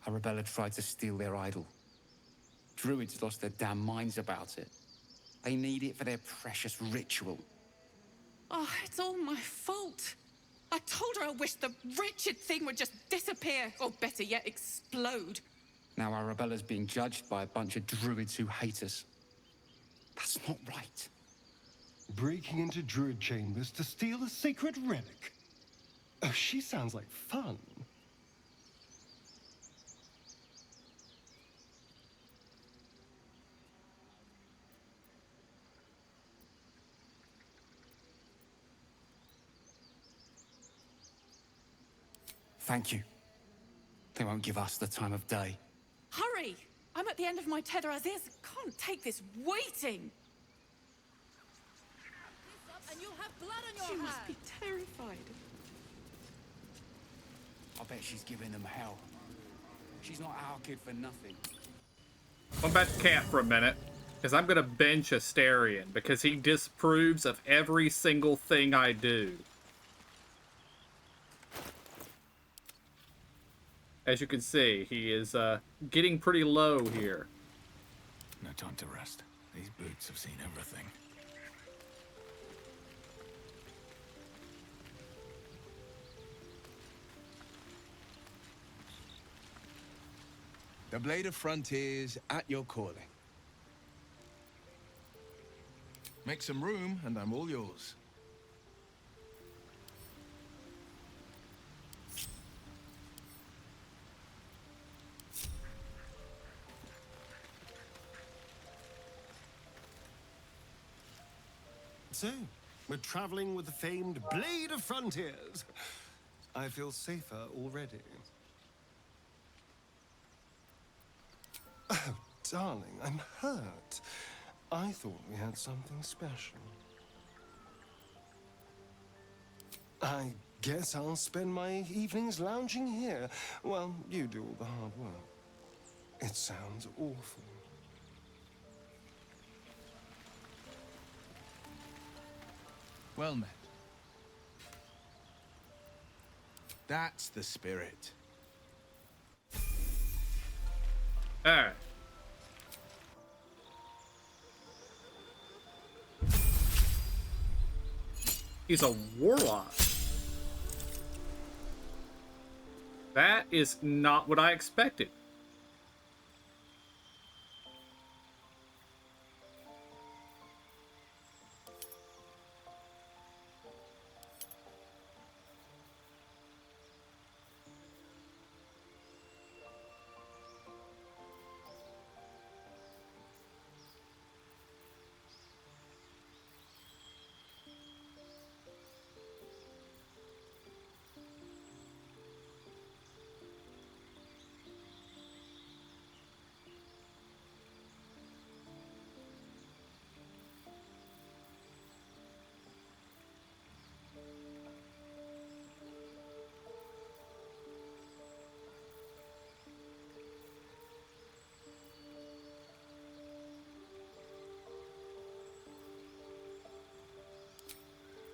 Arabella tried to steal their idol. Druids lost their damn minds about it. They need it for their precious ritual. Oh, it's all my fault. I told her I wished the wretched thing would just disappear, or better yet, explode. Now Arabella's being judged by a bunch of druids who hate us. That's not right. Breaking into druid chambers to steal a sacred relic. Oh, she sounds like fun. Thank you. They won't give us the time of day. Hurry! I'm at the end of my tether as is. Can't take this waiting. And you'll have blood on your She hands. must be terrified. I bet she's giving them hell. She's not our kid for nothing. I'm back to camp for a minute, because I'm going to bench Asterion, because he disapproves of every single thing I do. As you can see, he is getting pretty low here. No time to rest. These boots have seen everything. The Blade of Frontiers at your calling. Make some room, and I'm all yours. So, we're traveling with the famed Blade of Frontiers. I feel safer already. Oh, darling, I'm hurt. I thought we had something special. I guess I'll spend my evenings lounging here while you do all the hard work. It sounds awful. Well met. That's the spirit. Alright. He's a warlock. That is not what I expected.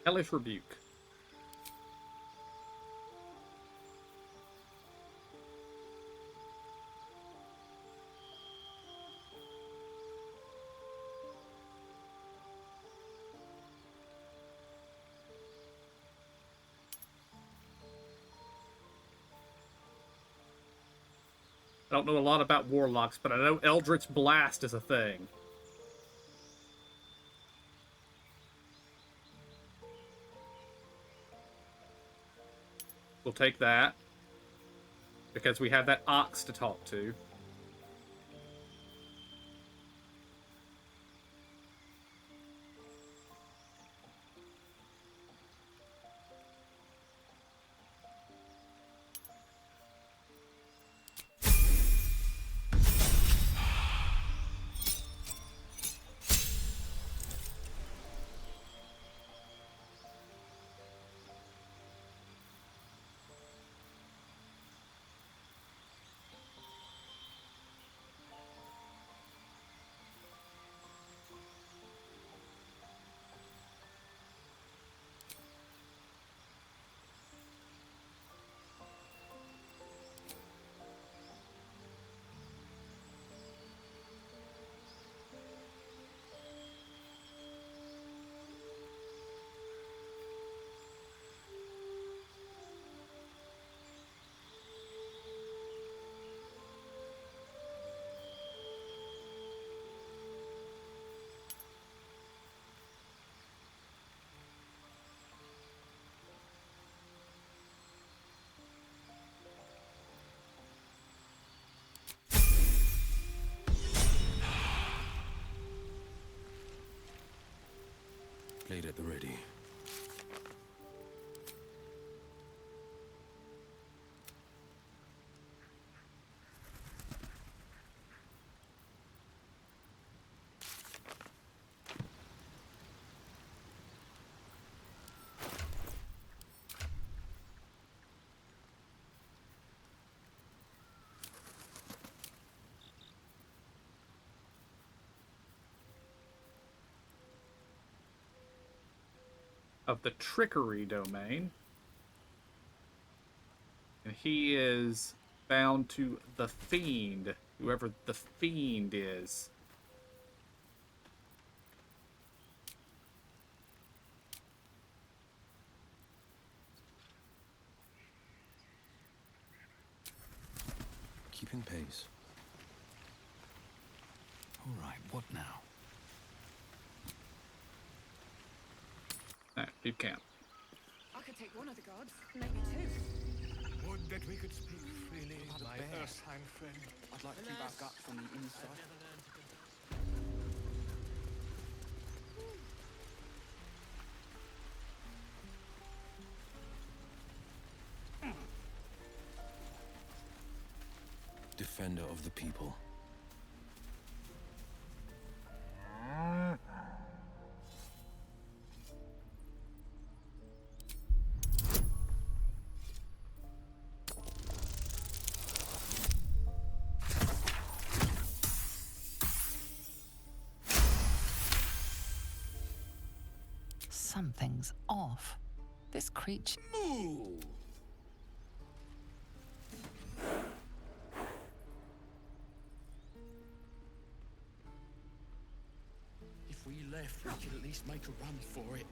Hellish Rebuke. I don't know a lot about warlocks, but I know Eldritch Blast is a thing. We'll take that. Because we have that ox to talk to. Blade at the ready. Of the Trickery domain. And he is bound to the Fiend, whoever the Fiend is. Keeping pace. All right, what now? Alright, deep camp. I could take one of the gods, maybe two. Would that we could speak freely, my bear. Earthside friend. I'd like to keep our guts on the inside. Defender of the people. Something's off. This creature. Move! If we left, we could at least make a run for it.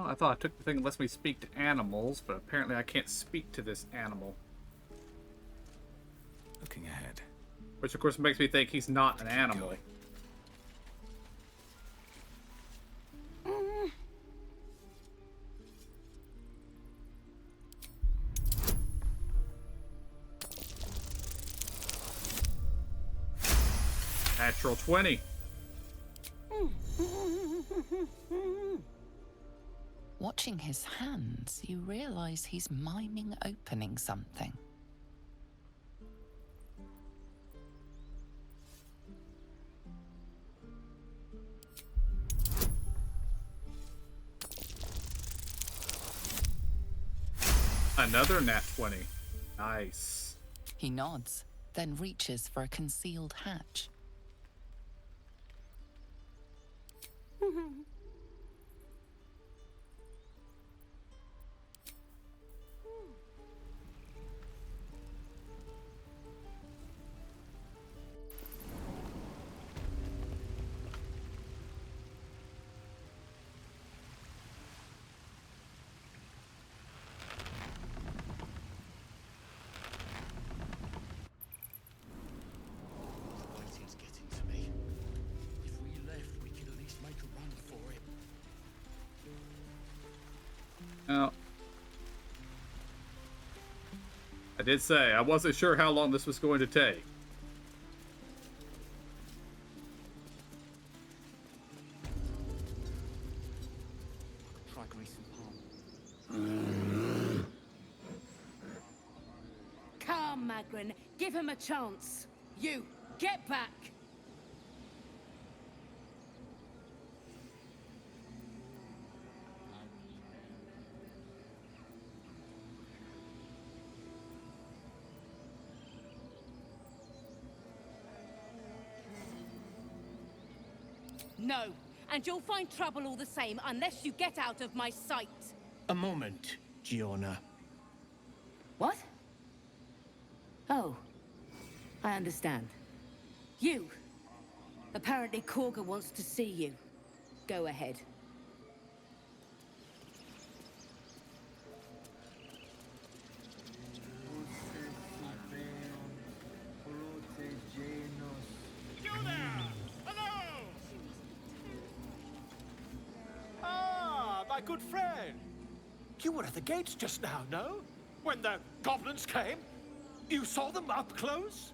Oh, I thought I took the thing that lets me speak to animals, but apparently I can't speak to this animal. Looking ahead. Which, of course, makes me think he's not an animal. Natural 20. Watching his hands, you realize he's miming opening something. Another nat 20. Nice. He nods, then reaches for a concealed hatch. Waiting's getting to me. If we left, we could at least make a run for it. Now, I did say I wasn't sure how long this was going to take. Try greasing palm. Come, Magrin, give him a chance. You, get back. No, and you'll find trouble all the same unless you get out of my sight. A moment, Giona. What? Oh, I understand. You. Apparently Korga wants to see you. Go ahead. You there! Hello! Ah, my good friend. You were at the gates just now, no? When the goblins came? You saw them up close?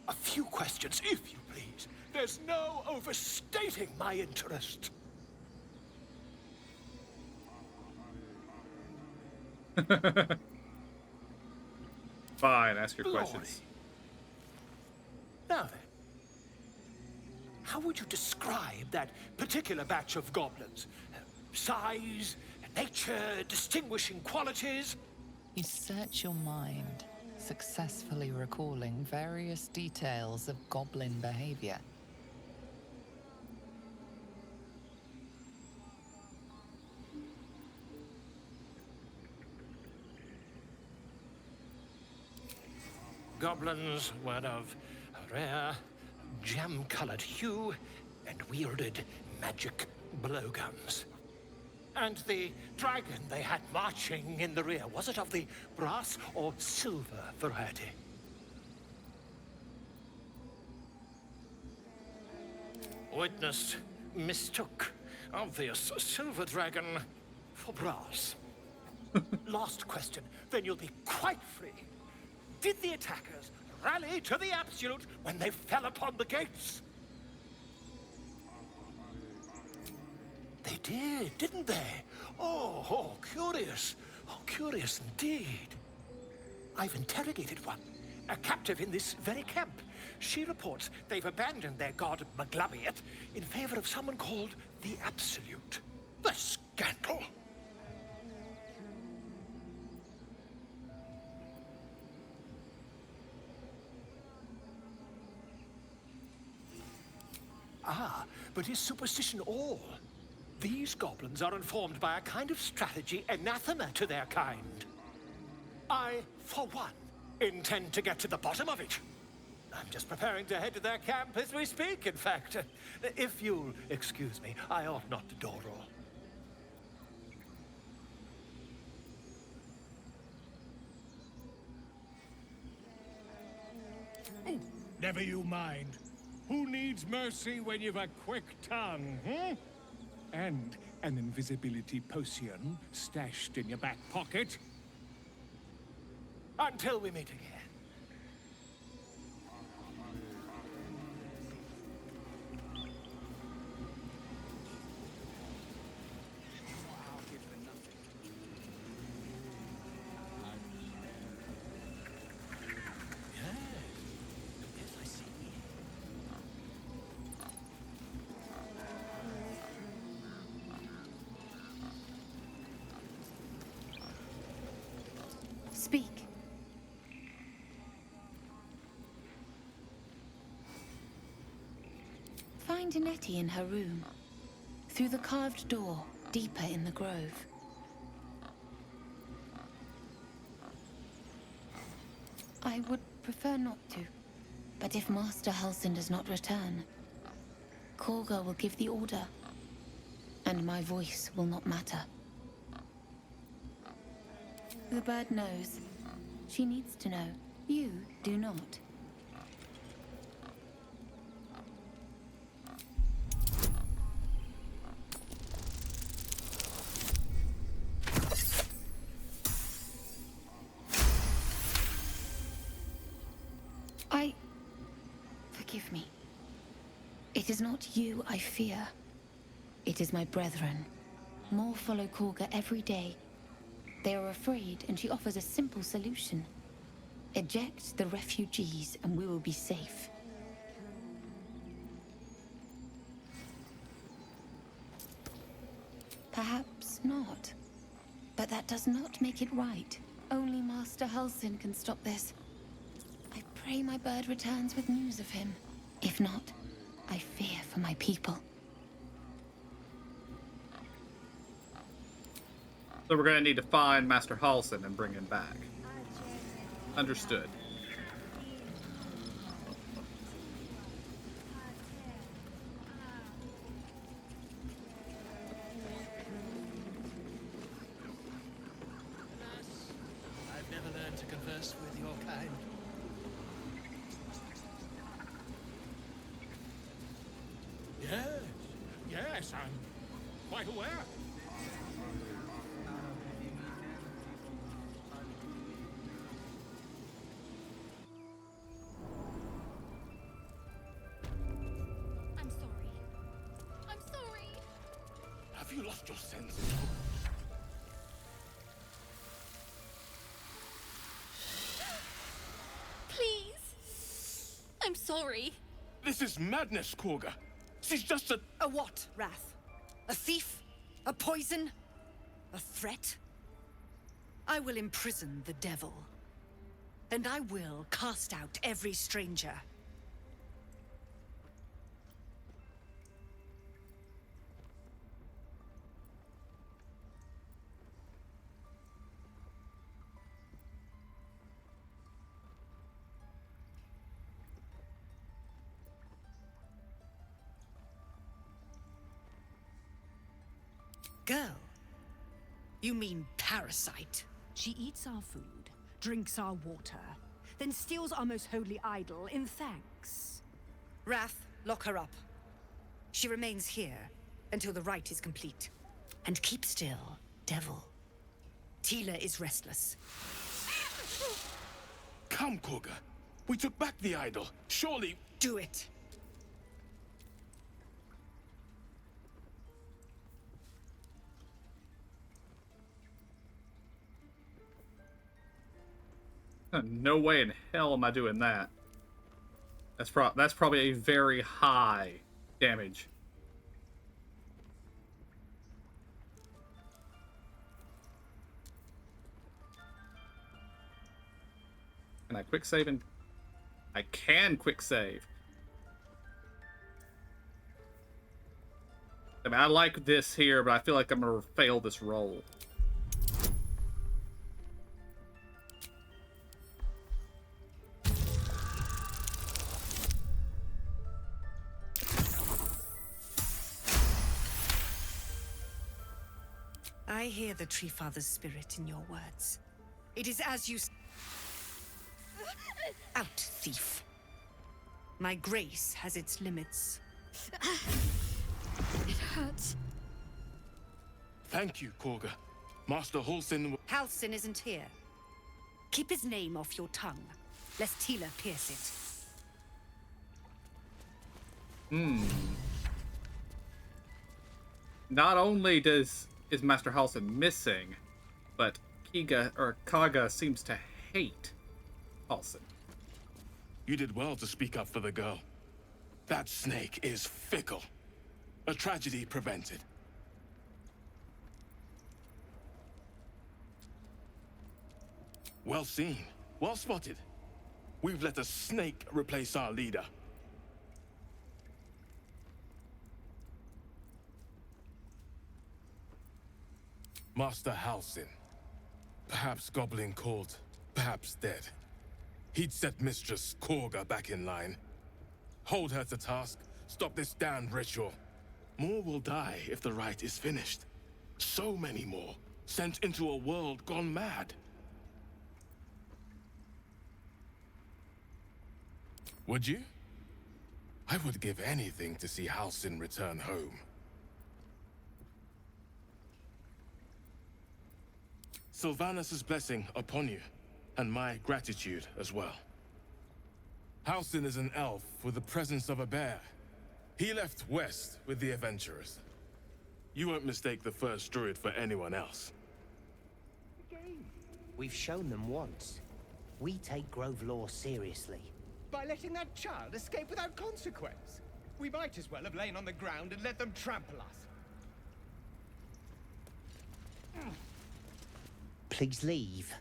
A few questions, if you please. There's no overstating my interest. Fine, ask your Glory. questions. Now then, how would you describe that particular batch of goblins? Size, nature, distinguishing qualities? You search your mind, successfully recalling various details of goblin behavior. Goblins were of a rare, jam-colored hue and wielded magic blowguns. And the dragon they had marching in the rear, was it of the brass or silver variety? Witness mistook obvious silver dragon for brass. Last question, then you'll be quite free. Did the attackers rally to the absolute when they fell upon the gates? They did, didn't they? Oh, curious. Oh, curious indeed. I've interrogated one, a captive in this very camp. She reports they've abandoned their god Maglabiet in favor of someone called the Absolute. The scandal! Ah, but is superstition all? These goblins are informed by a kind of strategy anathema to their kind. I, for one, intend to get to the bottom of it. I'm just preparing to head to their camp as we speak, in fact. If you'll excuse me, I ought not to dawdle. Never you mind. Who needs mercy when you've a quick tongue, hmm? And an invisibility potion stashed in your back pocket? Until we meet again. Speak. Find Nettie in her room. Through the carved door, deeper in the grove. I would prefer not to. But if Master Halsin does not return, Korga will give the order. And my voice will not matter. The bird knows. She needs to know. You do not. Forgive me. It is not you I fear. It is my brethren. More follow Korga every day. They are afraid, and she offers a simple solution. Eject the refugees, and we will be safe. Perhaps not. But that does not make it right. Only Master Halsin can stop this. I pray my bird returns with news of him. If not, I fear for my people. So we're going to need to find Master Halsin and bring him back. Understood. I've never learned to converse with your kind. Yes, I'm quite aware. I'm sorry. I'm sorry. Have you lost your senses? Please. I'm sorry. This is madness, Korga. She's just a... A what, Wrath? A thief? A poison? A threat? I will imprison the devil. And I will cast out every stranger. Girl? You mean parasite? She eats our food, drinks our water, then steals our most holy idol in thanks. Wrath, lock her up. She remains here until the rite is complete. And keep still, devil. Tila is restless. Come, Korga. We took back the idol. Surely... Do it. No way in hell am I doing that. That's probably a very high damage. Can I quick save and... I can quick save. I mean, I like this here, but I feel like I'm gonna fail this roll. I hear the Tree Father's spirit in your words. It is as you... Out, thief. My grace has its limits. It hurts. Thank you, Korga. Master Halsin... Halsin isn't here. Keep his name off your tongue, lest Tila pierce it. Not only is Master Halsin missing, but Kaga seems to hate Halsin. You did well to speak up for the girl. That snake is fickle. A tragedy prevented. Well seen. Well spotted. We've let a snake replace our leader. Master Halsin. Perhaps Goblin called, perhaps dead. He'd set Mistress Korga back in line. Hold her to task, stop this damned ritual. More will die if the rite is finished. So many more, sent into a world gone mad. Would you? I would give anything to see Halsin return home. Sylvanus' blessing upon you, and my gratitude as well. Halsin is an elf with the presence of a bear. He left west with the adventurers. You won't mistake the first druid for anyone else. We've shown them once. We take Grove law seriously. By letting that child escape without consequence. We might as well have lain on the ground and let them trample us. Please leave.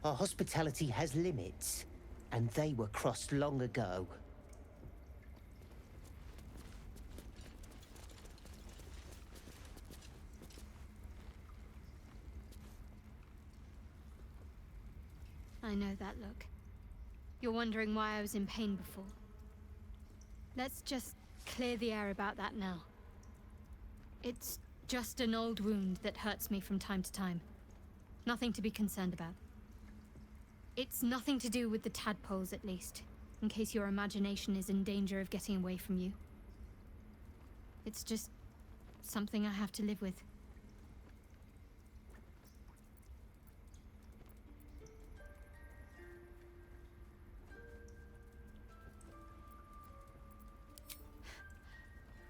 Our hospitality has limits, and they were crossed long ago. I know that look. You're wondering why I was in pain before. Let's just clear the air about that now. It's just an old wound that hurts me from time to time. Nothing to be concerned about. It's nothing to do with the tadpoles, at least, in case your imagination is in danger of getting away from you. It's just something I have to live with.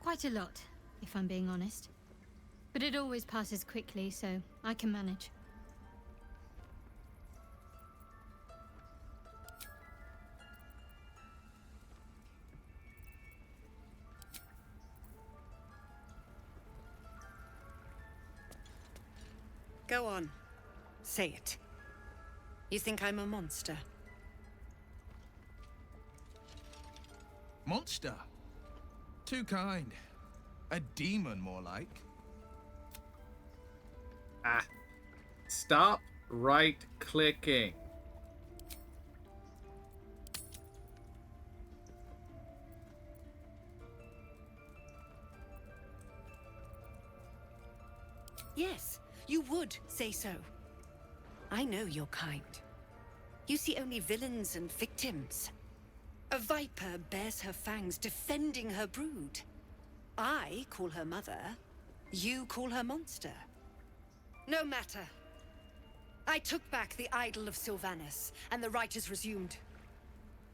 Quite a lot, if I'm being honest. But it always passes quickly, so I can manage. Go on. Say it. You think I'm a monster? Monster? Too kind. A demon, more like. Stop right-clicking. Yes, you would say so. I know your kind. You see only villains and victims. A viper bears her fangs defending her brood. I call her mother. You call her monster. No matter. I took back the idol of Sylvanus, and the rite is resumed.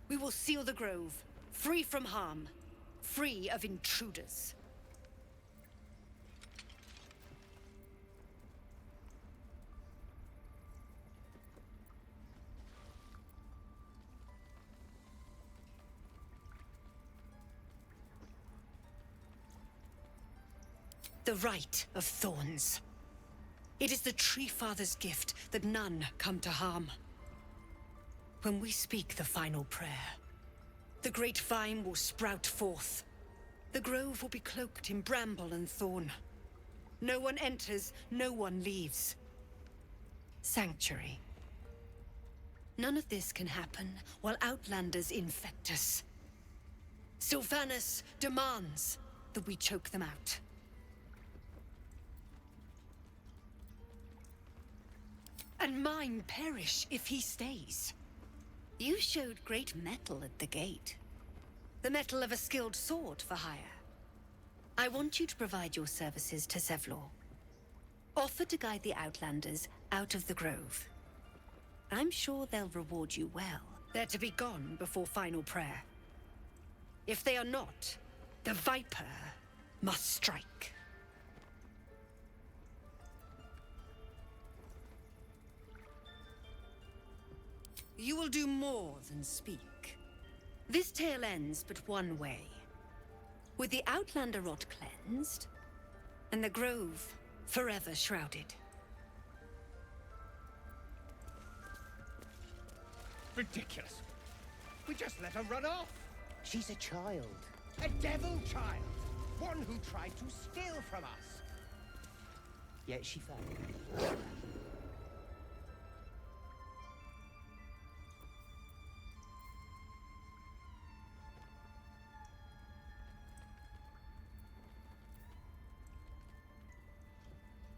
We will seal the grove, free from harm, free of intruders. The Rite of Thorns. It is the Tree Father's gift that none come to harm. When we speak the final prayer, the great vine will sprout forth. The grove will be cloaked in bramble and thorn. No one enters, no one leaves. Sanctuary. None of this can happen while Outlanders infect us. Sylvanus demands that we choke them out. And mine perish if he stays. You showed great mettle at the gate. The metal of a skilled sword for hire. I want you to provide your services to Zevlor. Offer to guide the Outlanders out of the Grove. I'm sure they'll reward you well. They're to be gone before final prayer. If they are not, the Viper must strike. You will do more than speak. This tale ends but one way. With the Outlander rot cleansed, and the Grove forever shrouded. Ridiculous. We just let her run off. She's a child. A devil child. One who tried to steal from us. Yet she failed.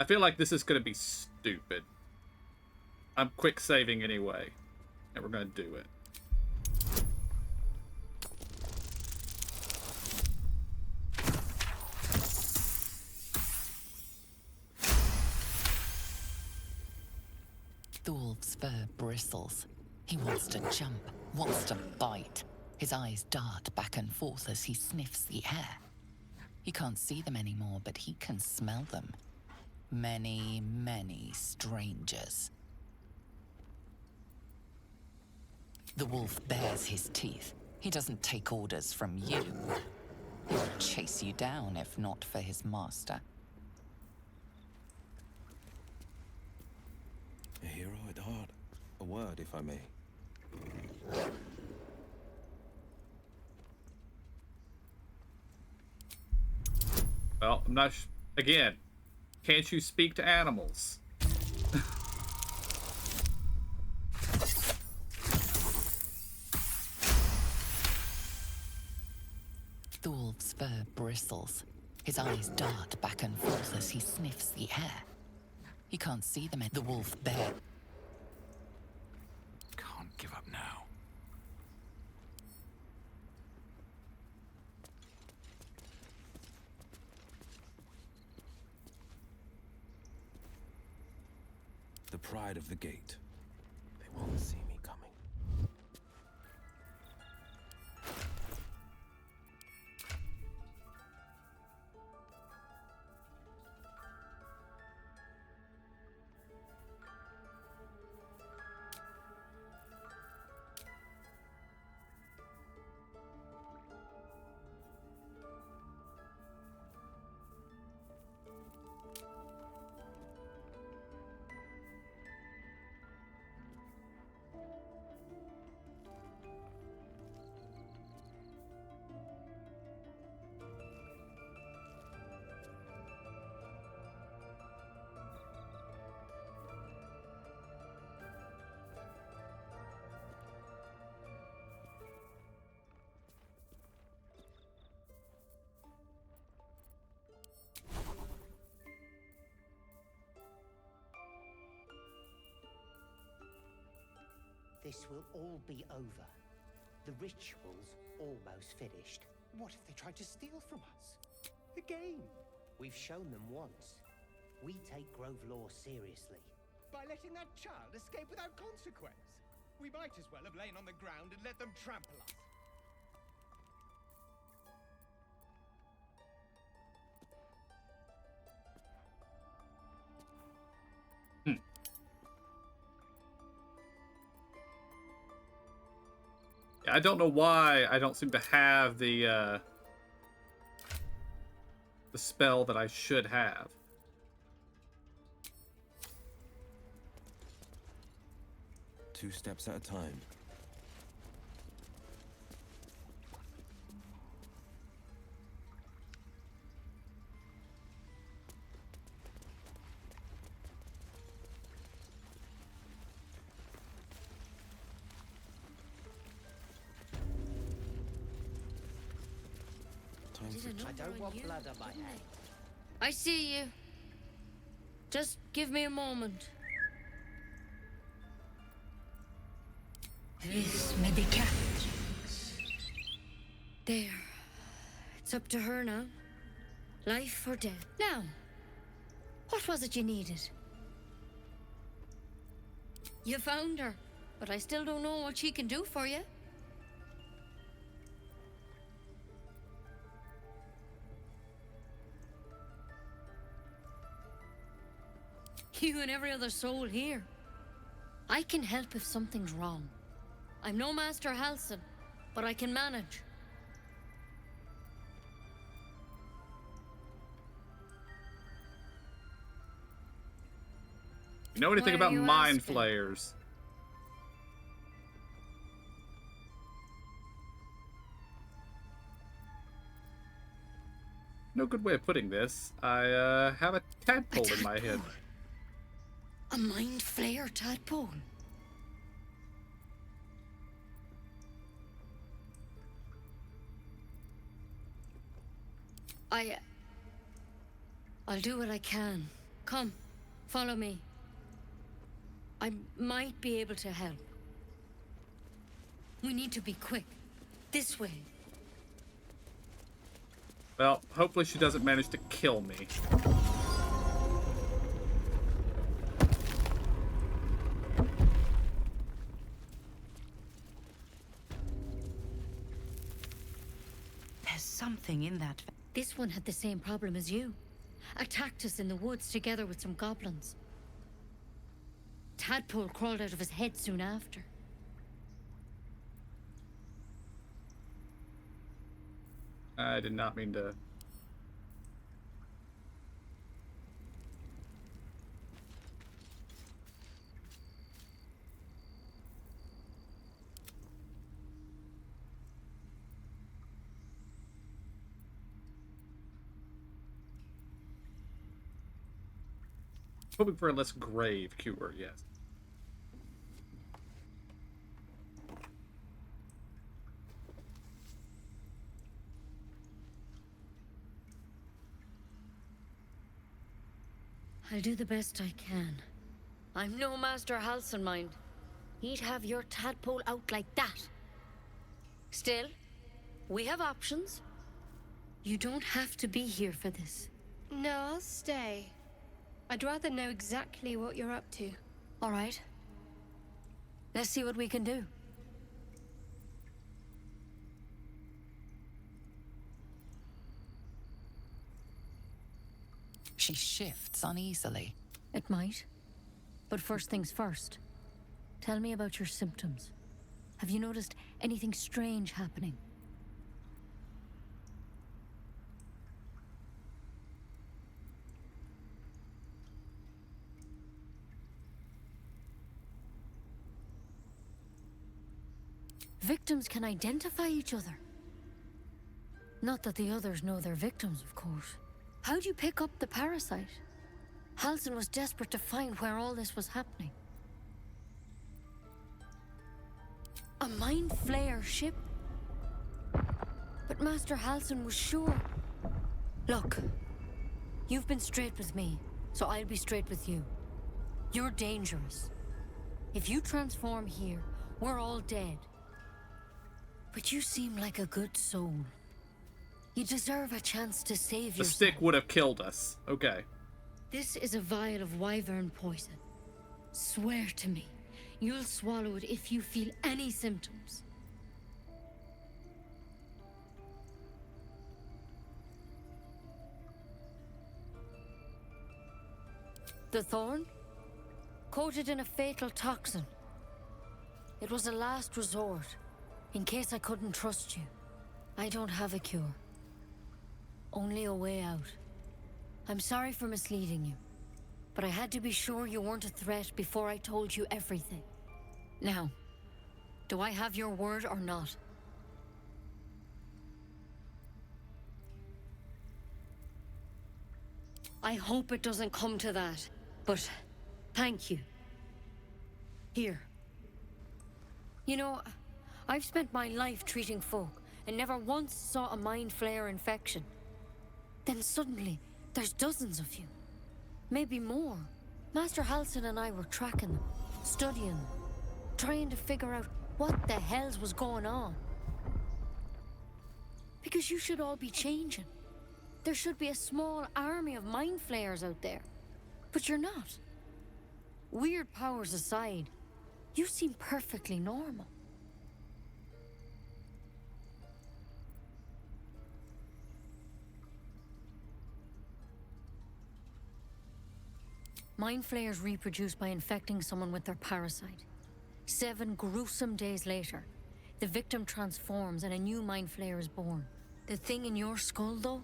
I feel like this is going to be stupid. I'm quick saving anyway, and we're going to do it. The wolf's fur bristles. He wants to jump, wants to bite. His eyes dart back and forth as he sniffs the air. He can't see them anymore, but he can smell them. Many, many strangers. The wolf bares his teeth. He doesn't take orders from you. He would chase you down if not for his master. A hero at heart. A word, if I may. Well, I'm not... Again, can't you speak to animals? The wolf's fur bristles. His eyes dart back and forth as he sniffs the air. He can't see them. The wolf bear. Can't give up now. The pride of the gate. They won't see me coming. This will all be over. The ritual's almost finished. What if they tried to steal from us? Again? We've shown them once. We take Grove law seriously. By letting that child escape without consequence. We might as well have lain on the ground and let them trample us. I don't know why I don't seem to have the spell that I should have. Two steps at a time. I don't want blood on my hands. I see you. Just give me a moment. This may be capped. There. It's up to her now. Life or death. Now, what was it you needed? You found her, but I still don't know what she can do for you. You and every other soul here. I can help if something's wrong. I'm no Master Halsin, but I can manage. You know anything Why are about you mind asking? flayers? No good way of putting this. I have a tadpole in my head. A mind flayer tadpole. I'll do what I can. Come, follow me. I might be able to help. We need to be quick. This way. Well, hopefully she doesn't manage to kill me. There's something in that. This one had the same problem as you. Attacked us in the woods together with some goblins. Tadpole crawled out of his head soon after. I did not mean to... Hoping for a less grave cure, yes. I'll do the best I can. I'm no Master Halsin, mind. He'd have your tadpole out like that. Still, we have options. You don't have to be here for this. No, I'll stay. I'd rather know exactly what you're up to. All right. Let's see what we can do. She shifts uneasily. It might. But first things first. Tell me about your symptoms. Have you noticed anything strange happening? Victims can identify each other. Not that the others know they're victims, of course. How'd you pick up the parasite? Halsin was desperate to find where all this was happening. A mind flayer ship? But Master Halsin was sure. Look, you've been straight with me, so I'll be straight with you. You're dangerous. If you transform here, we're all dead. But you seem like a good soul. You deserve a chance to save The yourself. stick would have killed us. Okay. This is a vial of wyvern poison. Swear to me, you'll swallow it if you feel any symptoms. The thorn? Coated in a fatal toxin. It was a last resort, in case I couldn't trust you. I don't have a cure. Only a way out. I'm sorry for misleading you, but I had to be sure you weren't a threat before I told you everything. Now, do I have your word or not? I hope it doesn't come to that, but thank you. Here. You know, I've spent my life treating folk and never once saw a mind flayer infection. Then suddenly, there's dozens of you. Maybe more. Master Halsin and I were tracking them, studying them, trying to figure out what the hells was going on. Because you should all be changing. There should be a small army of mind flayers out there. But you're not. Weird powers aside, you seem perfectly normal. Mind flayers reproduce by infecting someone with their parasite. 7 gruesome days later, the victim transforms and a new mind flayer is born. The thing in your skull, though,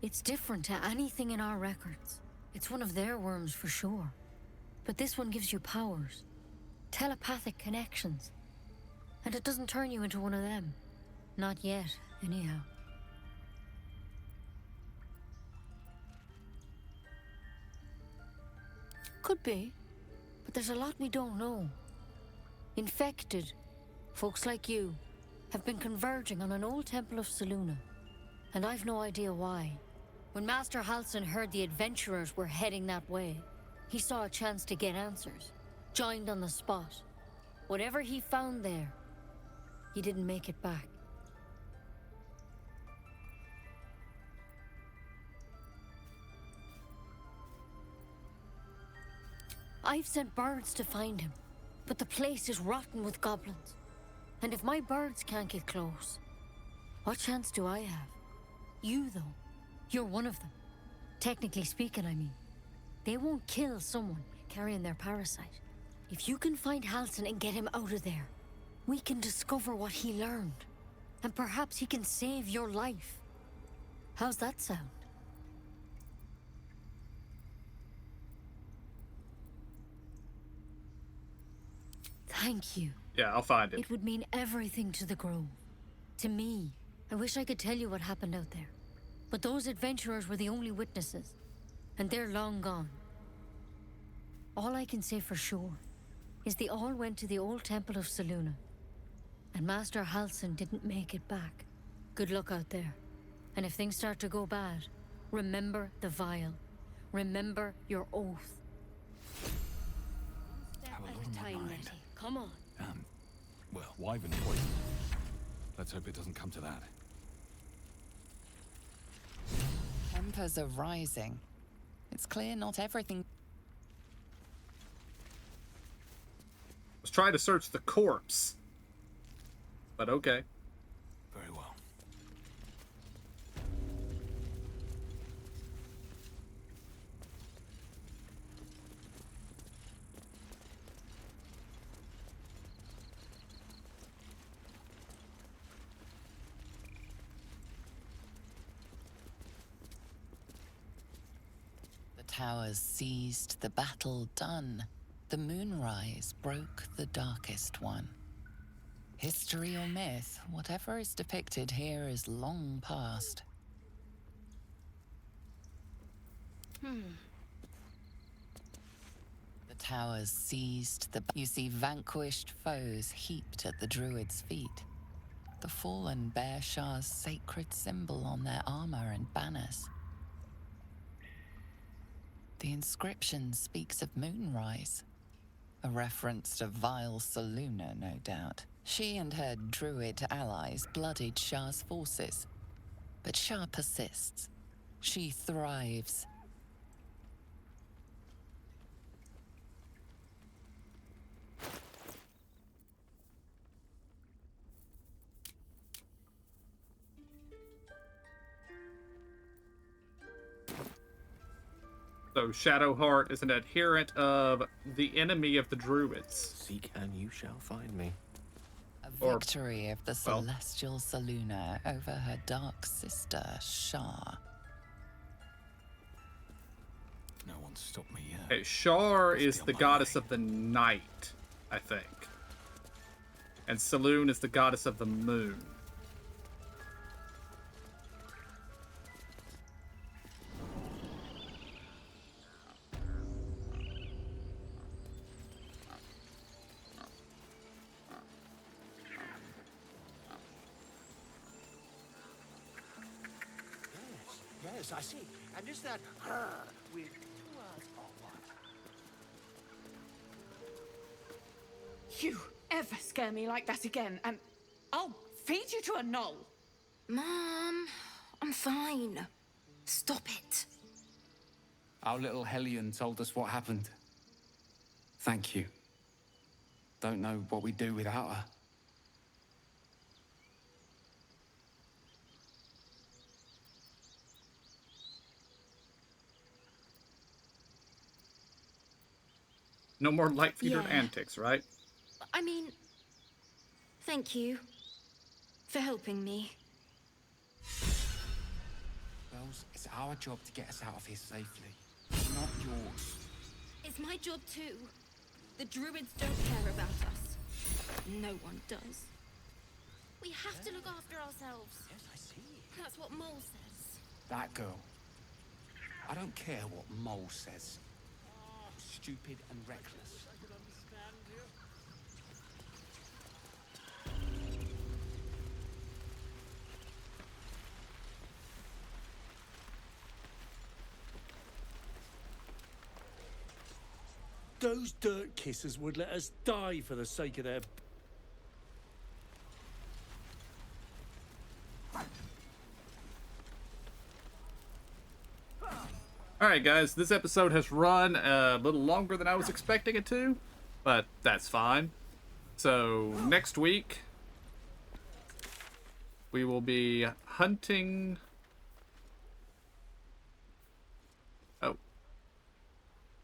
it's different to anything in our records. It's one of their worms for sure. But this one gives you powers. Telepathic connections. And it doesn't turn you into one of them. Not yet, anyhow. Could be, but there's a lot we don't know. Infected, folks like you, have been converging on an old temple of Selûne, and I've no idea why. When Master Halsin heard the adventurers were heading that way, he saw a chance to get answers, joined on the spot. Whatever he found there, he didn't make it back. I've sent birds to find him, but the place is rotten with goblins. And if my birds can't get close, what chance do I have? You, though, you're one of them. Technically speaking, I mean. They won't kill someone carrying their parasite. If you can find Halsin and get him out of there, we can discover what he learned. And perhaps he can save your life. How's that sound? Thank you. Yeah, I'll find it. It would mean everything to the Grove. To me. I wish I could tell you what happened out there. But those adventurers were the only witnesses. And they're long gone. All I can say for sure is they all went to the old temple of Selûne. And Master Halsin didn't make it back. Good luck out there. And if things start to go bad, remember the vial. Remember your oath. Have a lot on my mind. Come on. Well, wyvern poison. Let's hope it doesn't come to that. Tempers are rising. It's clear not everything. I was trying to search the corpse. But okay. Very well. The towers seized, the battle done. The moonrise broke the darkest one. History or myth, whatever is depicted here is long past. The towers seized, you see vanquished foes heaped at the Druids' feet. The fallen bear Shah's sacred symbol on their armor and banners. The inscription speaks of moonrise, a reference to vile Selûne, no doubt. She and her Druid allies bloodied Shah's forces, but Shah persists. She thrives. So Shadowheart is an adherent of the enemy of the Druids. Seek and you shall find me. A victory of the celestial Selûne over her dark sister, Shah. No one stopped me yet. Okay, Shar is the goddess of the night, I think. And Selûne is the goddess of the moon. Yes, I see. And is that with 2 words or what? You ever scare me like that again, and I'll feed you to a knoll. Mom, I'm fine. Stop it. Our little Hellion told us what happened. Thank you. Don't know what we'd do without her. No more light-featured Yeah. antics, right? I mean, thank you for helping me. Bells, it's our job to get us out of here safely, not yours. It's my job too. The Druids don't care about us. No one does. We have to look after ourselves. Yes, I see. That's what Mole says. That girl. I don't care what Mole says. Stupid and reckless. Those dirt kissers would let us die for the sake of their... Alright guys, this episode has run a little longer than I was expecting it to, but that's fine. So, next week, we will be hunting... Oh.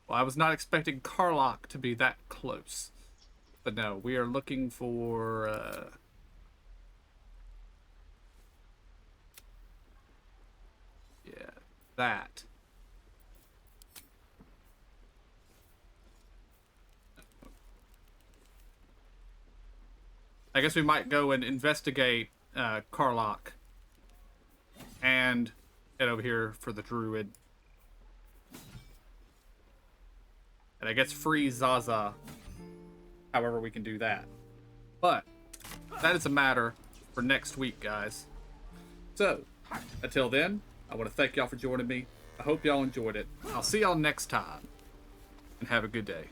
Well, I was not expecting Karlach to be that close. But no, we are looking for... Yeah, that. I guess we might go and investigate Karlach and head over here for the Druid. And I guess free Zaza, however we can do that. But that is a matter for next week, guys. So, until then, I want to thank y'all for joining me. I hope y'all enjoyed it. I'll see y'all next time, and have a good day.